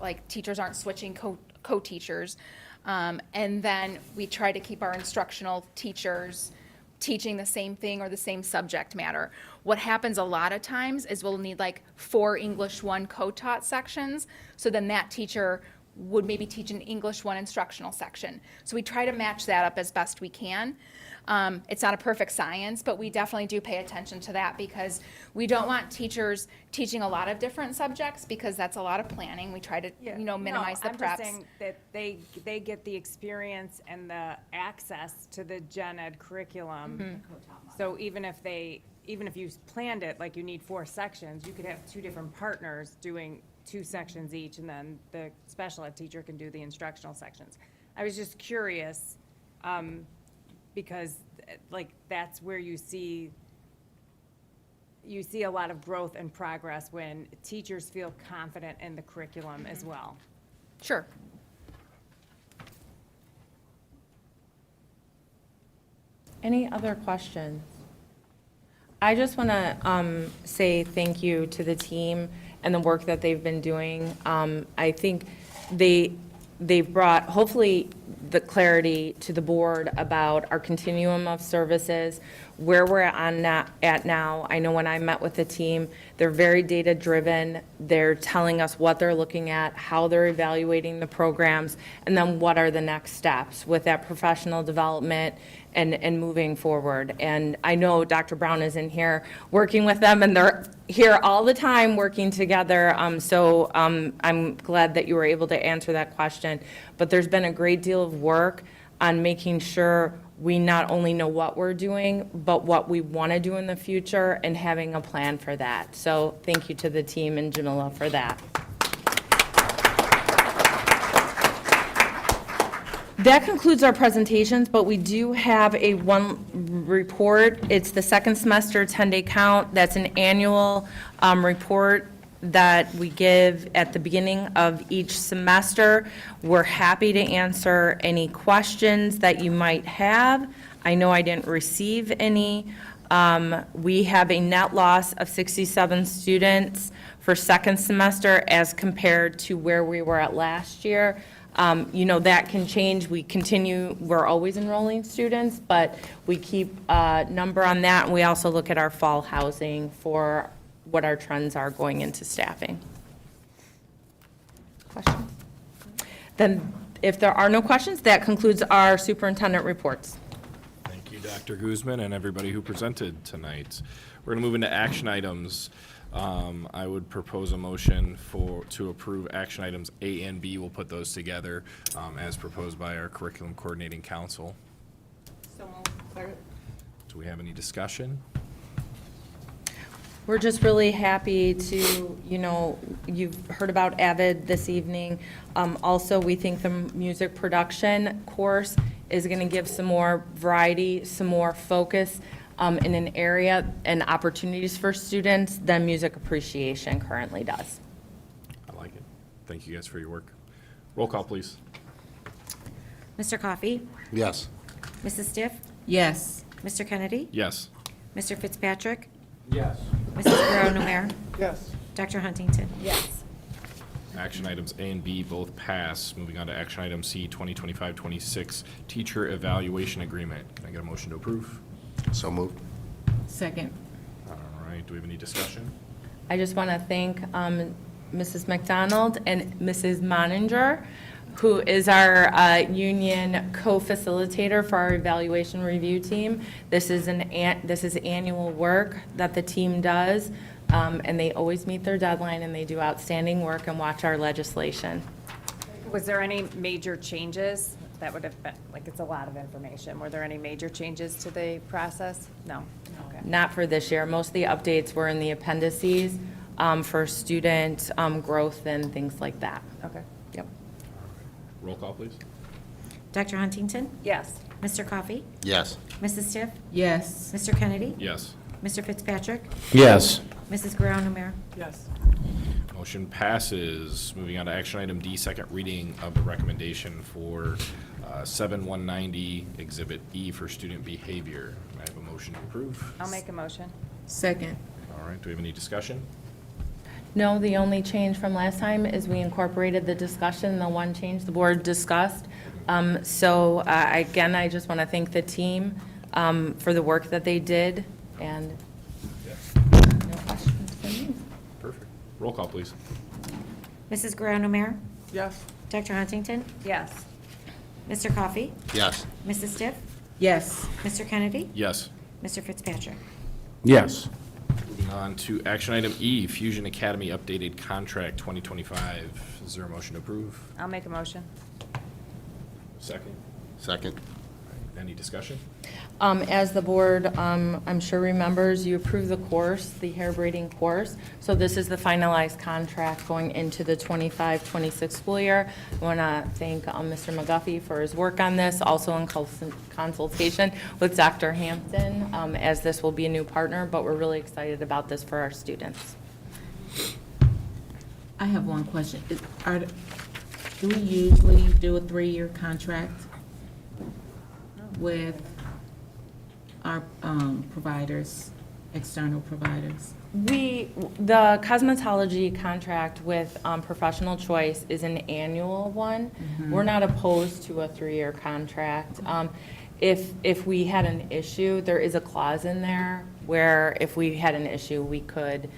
like teachers aren't switching co-teachers. And then we try to keep our instructional teachers teaching the same thing or the same subject matter. What happens a lot of times is we'll need like 4 English 1 co-taught sections, so then that teacher would maybe teach an English 1 instructional section. So we try to match that up as best we can. It's not a perfect science, but we definitely do pay attention to that because we don't want teachers teaching a lot of different subjects because that's a lot of planning. We try to, you know, minimize the I'm preps. just saying that they get the experience and the access to the gen ed curriculum. So even if you planned it, like you need 4 sections, you could have 2 different partners doing 2 sections each, and then the special ed teacher can do the instructional sections. I was just curious, because like that's where you see a lot of growth and progress when teachers feel confident in the curriculum as well. Sure. Any other questions? I just want to say thank you to the team and the work that they've been doing. I think they've brought, hopefully, the clarity to the board about our continuum of services, where we're at now. I know when I met with the team, they're very data-driven. They're telling us what they're looking at, how they're evaluating the programs, and then what are the next steps with that professional development and moving forward. And I know Dr. Brown is in here working with them, and they're here all the time working together. So I'm glad that you were able to answer that question. But there's been a great deal of work on making sure we not only know what we're doing, but what we want to do in the future and having a plan for that. So thank you to the team and Jamila for that. That concludes our presentations, but we do have one report. It's the second semester 10-day count. That's an annual report that we give at the beginning of each semester. We're happy to answer any questions that you might have. I know I didn't receive any. We have a net loss of 67 students for second semester as compared to where we were at last year. You know, that can change. We're always enrolling students, but we keep a number on that. And we also look at our fall housing for what our trends are going into staffing. Questions? Then, if there are no questions, that concludes our superintendent reports. Thank you, Dr. Guzman, and everybody who presented tonight. We're going to move into action items. I would propose a motion to approve action items A and B. We'll put those together as proposed by our Curriculum Coordinating Council. So moved. Do we have any discussion? We're just really happy to, you've heard about AVID this evening. Also, we think the music production course is going to give some more variety, some more focus in an area and opportunities for students than music appreciation currently does. I like it. Thank you guys for your work. Roll call, please. Mr. Coffey? Yes. Mrs. Stiff? Yes. Mr. Kennedy? Yes. Mr. Fitzpatrick? Yes. Mrs. Guerrero-Numer? Yes. Dr. Huntington? Yes. Action items A and B both pass. Moving on to action item C, 2025-26 Teacher Evaluation Agreement. Can I get a motion to approve? So moved. Second. All right, do we have any discussion? I just want to thank Mrs. McDonald and Mrs. Moninger, who is our union co-facilitator for our evaluation review team. This is annual work that the team does, and they always meet their deadline, and they do outstanding work and watch our legislation. Was there any major changes that would have been, like, it's a lot of information. Were there any major changes to the process? No? Okay. Not for this year. Most of the updates were in the appendices for student growth and things like that. Okay. Yep. Roll call, please. Dr. Huntington? Yes. Mr. Coffey? Yes. Mrs. Stiff? Yes. Mr. Kennedy? Yes. Mr. Fitzpatrick? Yes. Mrs. Guerrero-Namir? Yes. Motion passes. Moving on to action item D, second reading of the recommendation for 7190 Exhibit E for student behavior. May I have a motion to approve? I'll make a motion. Second. All right, do we have any discussion? No, the only change from last time is we incorporated the discussion, the one change the board discussed. So again, I just want to thank the team for the work that they did, and no questions from me. Perfect. Roll call, please. Mrs. Guerrero-Namir? Yes. Dr. Huntington? Yes. Mr. Coffey? Yes. Mrs. Stiff? Yes. Mr. Kennedy? Yes. Mr. Fitzpatrick? Yes. Moving on to action item E, Fusion Academy updated contract 2025. Is there a motion to approve? I'll make a motion. Second. Second. Any discussion? As the board, I'm sure remembers, you approved the course, the hair braiding course. So this is the finalized contract going into the 25-26 school year. I want to thank Mr. McGuffey for his work on this, also in consultation with Dr. Hampton, as this will be a new partner, but we're really excited about this for our students. I have one question. Do we usually do a 3-year contract with our providers, external providers? The cosmetology contract with Professional Choice is an annual one. We're not opposed to a 3-year contract. If we had an issue, there is a clause in there where if we had an issue, we could,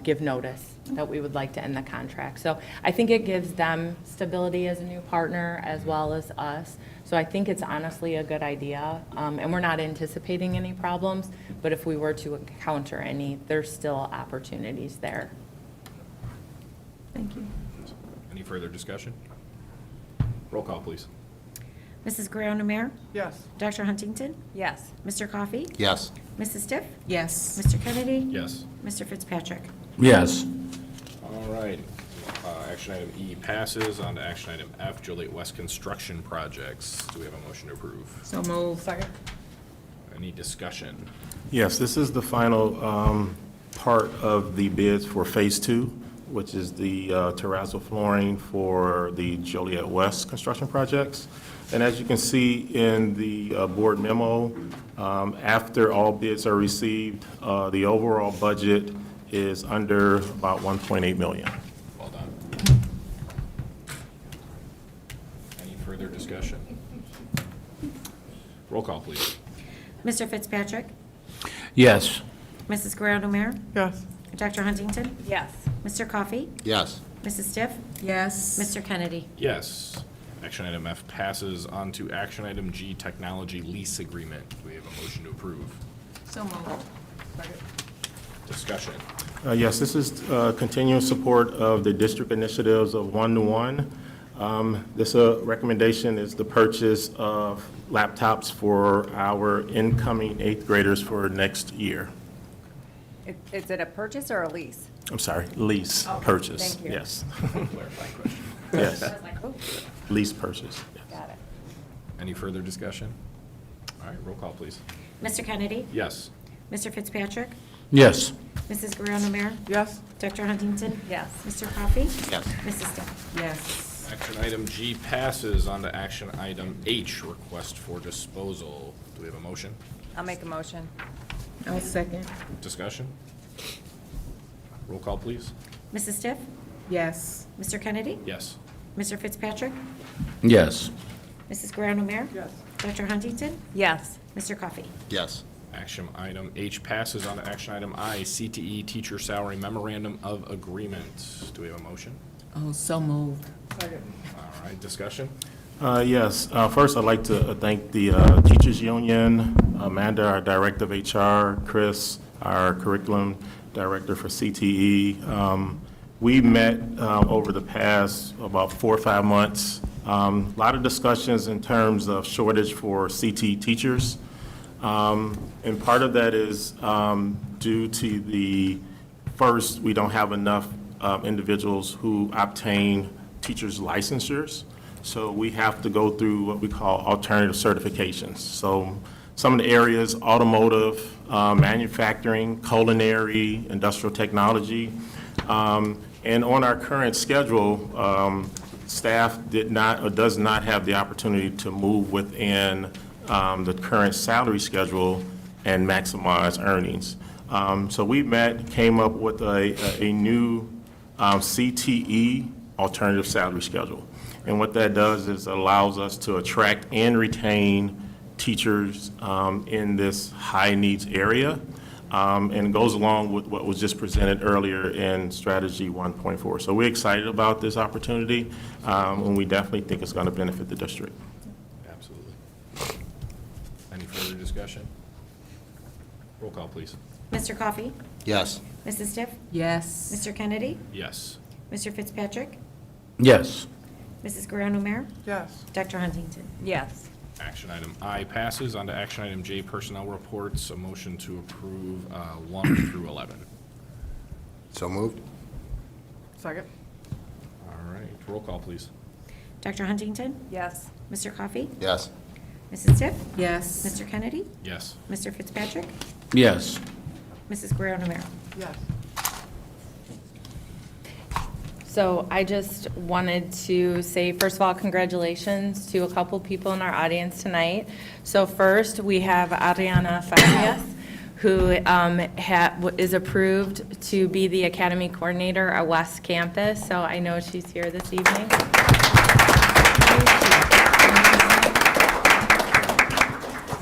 give notice that we would like to end the contract. So I think it gives them stability as a new partner as well as us. So I think it's honestly a good idea, and we're not anticipating any problems, but if we were to encounter any, there's still opportunities there. Thank you. Any further discussion? Roll call, please. Mrs. Guerrero-Namir? Yes. Dr. Huntington? Yes. Mr. Coffey? Yes. Mrs. Stiff? Yes. Mr. Kennedy? Yes. Mr. Fitzpatrick? Yes. All right. Action item E passes. On to action item F, Joliet West construction projects. Do we have a motion to approve? So move. Second. Any discussion? Yes, this is the final part of the bids for Phase 2, which is the terrazzo flooring for the Joliet West construction projects. And as you can see in the board memo, after all bids are received, the overall budget is under about $1.8 million. Well done. Any further discussion? Roll call, please. Mr. Fitzpatrick? Yes. Mrs. Guerrero-Namir? Yes. Dr. Huntington? Yes. Mr. Coffey? Yes. Mrs. Stiff? Yes. Mr. Kennedy? Yes. Action item F passes. On to action item G, technology lease agreement. Do we have a motion to approve? So move. Discussion. Yes, this is continuous support of the district initiatives of one-to-one. This recommendation is the purchase of laptops for our incoming 8th graders for next year. Is it a purchase or a lease? I'm sorry, lease Okay, purchase. thank you. Yes. Clarifying question. Yes, I was like, oh, lease purchase. got it. Any further discussion? All right, roll call, please. Mr. Kennedy? Yes. Mr. Fitzpatrick? Yes. Mrs. Guerrero-Namir? Yes. Dr. Huntington? Yes. Mr. Coffey? Yes. Mrs. Stiff? Yes. Action item G passes. On to action item H, request for disposal. Do we have a motion? I'll make a motion. I'll second. Discussion? Roll call, please. Mrs. Stiff? Yes. Mr. Kennedy? Yes. Mr. Fitzpatrick? Yes. Mrs. Guerrero-Namir? Yes. Dr. Huntington? Yes. Mr. Coffey? Yes. Action item H passes. On to action item I, CTE teacher salary memorandum of agreement. Do we have a motion? Oh, so moved. All right, discussion? Yes, first I'd like to thank the Teachers Union, Amanda, our Director of HR, Chris, our Curriculum Director for CTE. We met over the past about 4 or 5 months A lot of discussions in terms of shortage for CT teachers. And part of that is due to first, we don't have enough individuals who obtain teachers' licensures. So we have to go through what we call alternative certifications. So some of the areas, automotive, manufacturing, culinary, industrial technology. And on our current schedule, staff did not or does not have the opportunity to move within the current salary schedule and maximize earnings. So we came up with a new CTE alternative salary schedule. And what that does is allows us to attract and retain teachers in this high needs area. And goes along with what was just presented earlier in Strategy 1.4. So we're excited about this opportunity, and we definitely think it's going to benefit the district. Absolutely. Any further discussion? Roll call, please. Mr. Coffey? Yes. Mrs. Stiff? Yes. Mr. Kennedy? Yes. Mr. Fitzpatrick? Yes. Mrs. Guerrero-Numer? Yes. Dr. Huntington? Yes. Action item I passes. On to action item J, personnel reports. A motion to approve 1 through 11. So moved? Second. All right, roll call, please. Dr. Huntington? Yes. Mr. Coffey? Yes. Mrs. Stiff? Yes. Mr. Kennedy? Yes. Mr. Fitzpatrick? Yes. Mrs. Guerrero-Numer? Yes. So I just wanted to say, first of all, congratulations to a couple people in our audience tonight. So first, we have Adriana Farias, who is approved to be the Academy Coordinator at West Campus. So I know she's here this evening.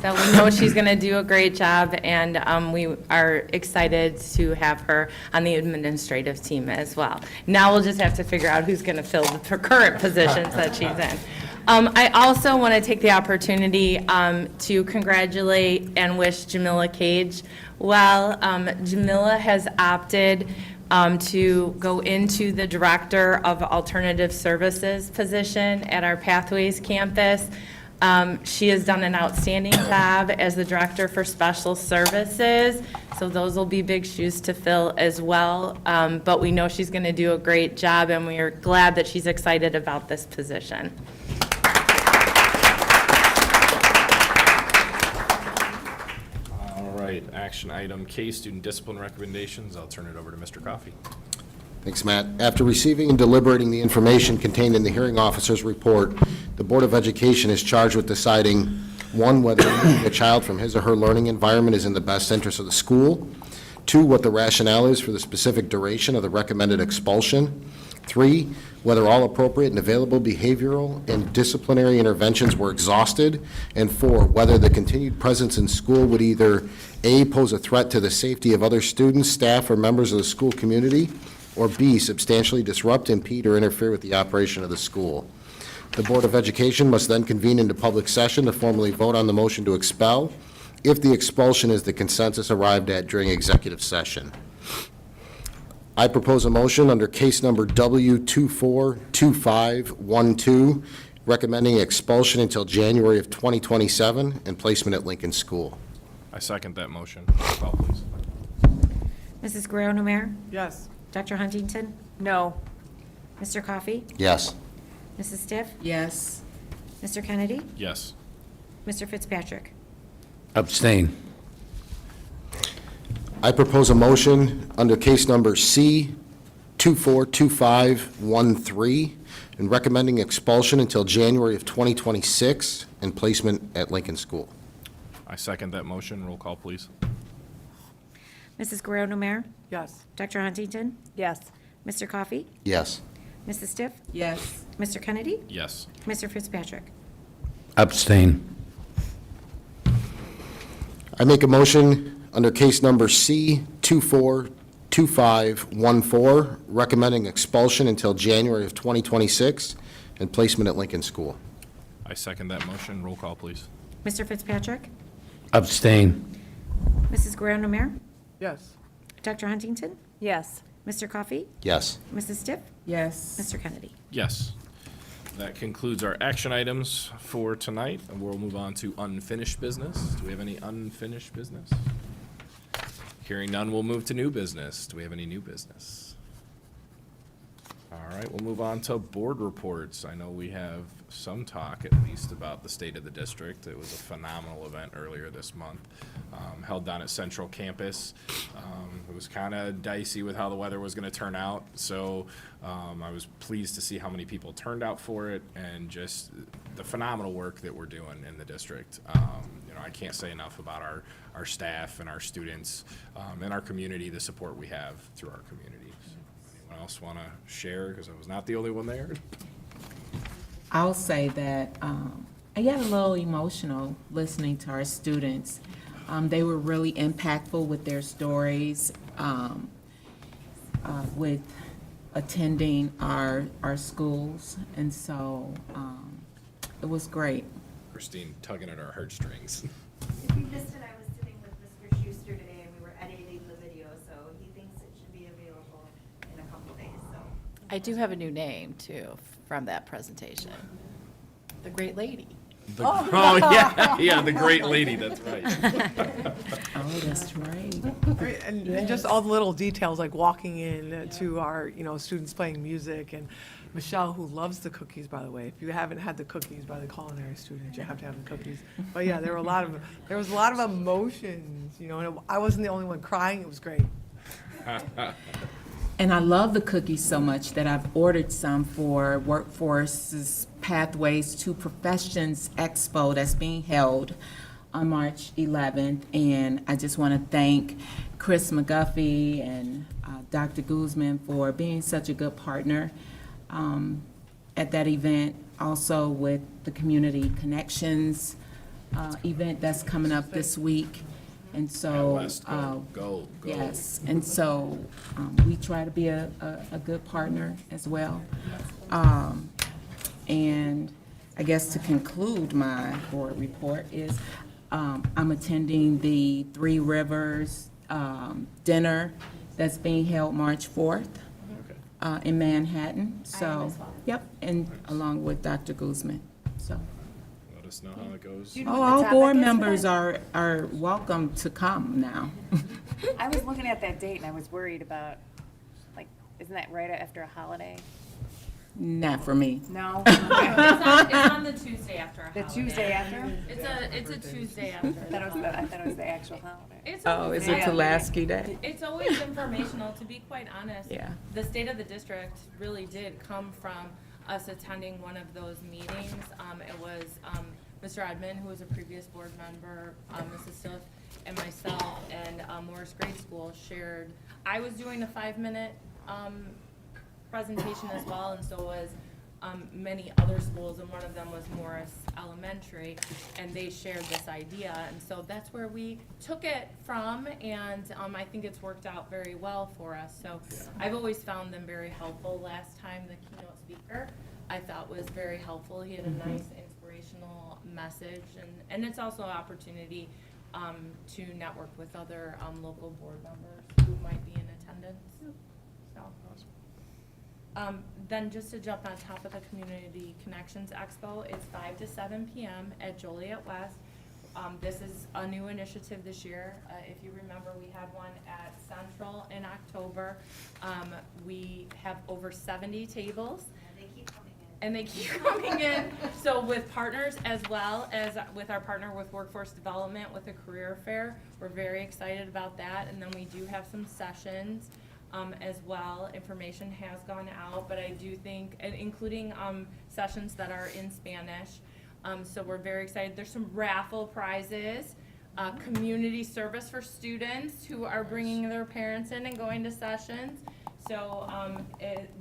So we know she's going to do a great job, and we are excited to have her on the administrative team as well. Now we'll just have to figure out who's going to fill the current positions that she's in. I also want to take the opportunity to congratulate and wish Jamila Cage well. Jamila has opted to go into the Director of Alternative Services position at our Pathways campus. She has done an outstanding job as the Director for Special Services, so those will be big shoes to fill as well. But we know she's going to do a great job, and we are glad that she's excited about this position. All right, action item K, student discipline recommendations. I'll turn it over to Mr. Coffey. Thanks, Matt. After receiving and deliberating the information contained in the hearing officer's report, the Board of Education is charged with deciding, 1, whether removing a child from his or her learning environment is in the best interest of the school, 2, what the rationale is for the specific duration of the recommended expulsion, 3, whether all appropriate and available behavioral and disciplinary interventions were exhausted, and 4, whether the continued presence in school would either A, pose a threat to the safety of other students, staff, or members of the school community, or B, substantially disrupt, impede, or interfere with the operation of the school. The Board of Education must then convene into public session to formally vote on the motion to expel if the expulsion is the consensus arrived at during executive session. I propose a motion under case number W242512, recommending expulsion until January of 2027 and placement at Lincoln School. I second that motion. Roll call, please. Mrs. Guerrero-Numer? Yes. Dr. Huntington? No. Mr. Coffey? Yes. Mrs. Stiff? Yes. Mr. Kennedy? Yes. Mr. Fitzpatrick? Abstain. I propose a motion under case number C242513 and recommending expulsion until January of 2026 and placement at Lincoln School. I second that motion. Roll call, please. Mrs. Guerrero-Numer? Yes. Dr. Huntington? Yes. Mr. Coffey? Yes. Mrs. Stiff? Yes. Mr. Kennedy? Yes. Mr. Fitzpatrick? Abstain. I make a motion under case number C242514, recommending expulsion until January of 2026 and placement at Lincoln School. I second that motion. Roll call, please. Mr. Fitzpatrick? Abstain. Mrs. Guerrero-Numer? Yes. Dr. Huntington? Yes. Mr. Coffey? Yes. Mrs. Stiff? Yes. Mr. Kennedy? Yes. That concludes our action items for tonight, and we'll move on to unfinished business. Do we have any unfinished business? Hearing none, we'll move to new business. Do we have any new business? All right, we'll move on to board reports. I know we have some talk, at least, about the state of the district. It was a phenomenal event earlier this month, held down at Central Campus. It was kind of dicey with how the weather was going to turn out, so I was pleased to see how many people turned out for it and just the phenomenal work that we're doing in the district. You know, I can't say enough about our staff and our students and our community, the support we have through our communities. Anyone else want to share? Because I was not the only one there. I'll say that I got a little emotional listening to our students. They were really impactful with their stories, with attending our schools, and so it was great. Christine tugging at our heartstrings. If you missed it, I was sitting with Mr. Schuster today, and we were editing the video, so he thinks it should be available in a couple days, so. I do have a new name, too, from that presentation. The Great Lady. Oh, yeah, the great lady, that's right. Oh, that's right. And just all the little details, like walking in to our, students playing music, and Michelle, who loves the cookies, by the way. If you haven't had the cookies by the culinary student, you have to have the cookies. But yeah, there was a lot of emotions, and I wasn't the only one crying. It was great. And I love the cookies so much that I've ordered some for Workforce's Pathways to Professions Expo that's being held on March 11th. And I just want to thank Chris McGuffey and Dr. Guzman for being such a good partner at that event. Also with the Community Connections event that's coming up this week. And so, West, go. yes, and so we try to be a good partner as well. And I guess to conclude my board report is I'm attending the Three Rivers dinner that's being held March 4th in Manhattan. So, yep, and along with Dr. Guzman, so. Let us know how it goes. Oh, all board members are welcome to come now. I was looking at that date and I was worried about, like, isn't that right after a holiday? Not for me. No? It's on the Tuesday after a The holiday. Tuesday after? It's a Tuesday after. I thought it was the actual holiday. It's Oh, always is it Pulaski Day? It's always informational, to be quite honest. Yeah. The state of the district really did come from us attending one of those meetings. It was Mr. Edmond, who was a previous board member, Mrs. Stiff, and myself, and Morris Grade School shared. I was doing a 5-minute presentation as well, and so was many other schools, and one of them was Morris Elementary, and they shared this idea, and so that's where we took it from, and I think it's worked out very well for us. So I've always found them very helpful. Last time, the keynote speaker I thought was very helpful. He had a nice inspirational message, and it's also an opportunity to network with other local board members who might be in attendance. So. Then just to jump on top of the Community Connections Expo, it's 5 to 7 p.m. at Joliet West. This is a new initiative this year. If you remember, we had one at Central in October. We have over 70 tables. And they keep coming in. So with partners as well as with our partner with Workforce Development with the Career Fair, we're very excited about that. And then we do have some sessions as well. Information has gone out, but I do think, and including sessions that are in Spanish. So we're very excited. There's some raffle prizes, community service for students who are bringing their parents in and going to sessions. So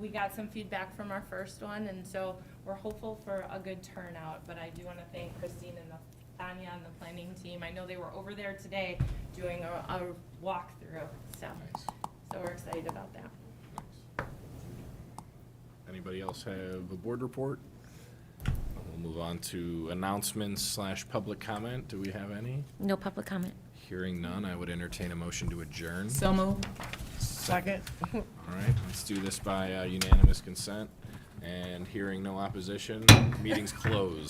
we got some feedback from our first one, and so we're hopeful for a good turnout. But I do want to thank Christine and Tanya and the planning team. I know they were over there today doing a walkthrough, so we're excited about that. Anybody else have a board report? We'll move on to announcements / public comment. Do we have any? No public comment. Hearing none, I would entertain a motion to adjourn. So moved. Second. All right, let's do this by unanimous consent. And hearing no opposition, meeting's closed.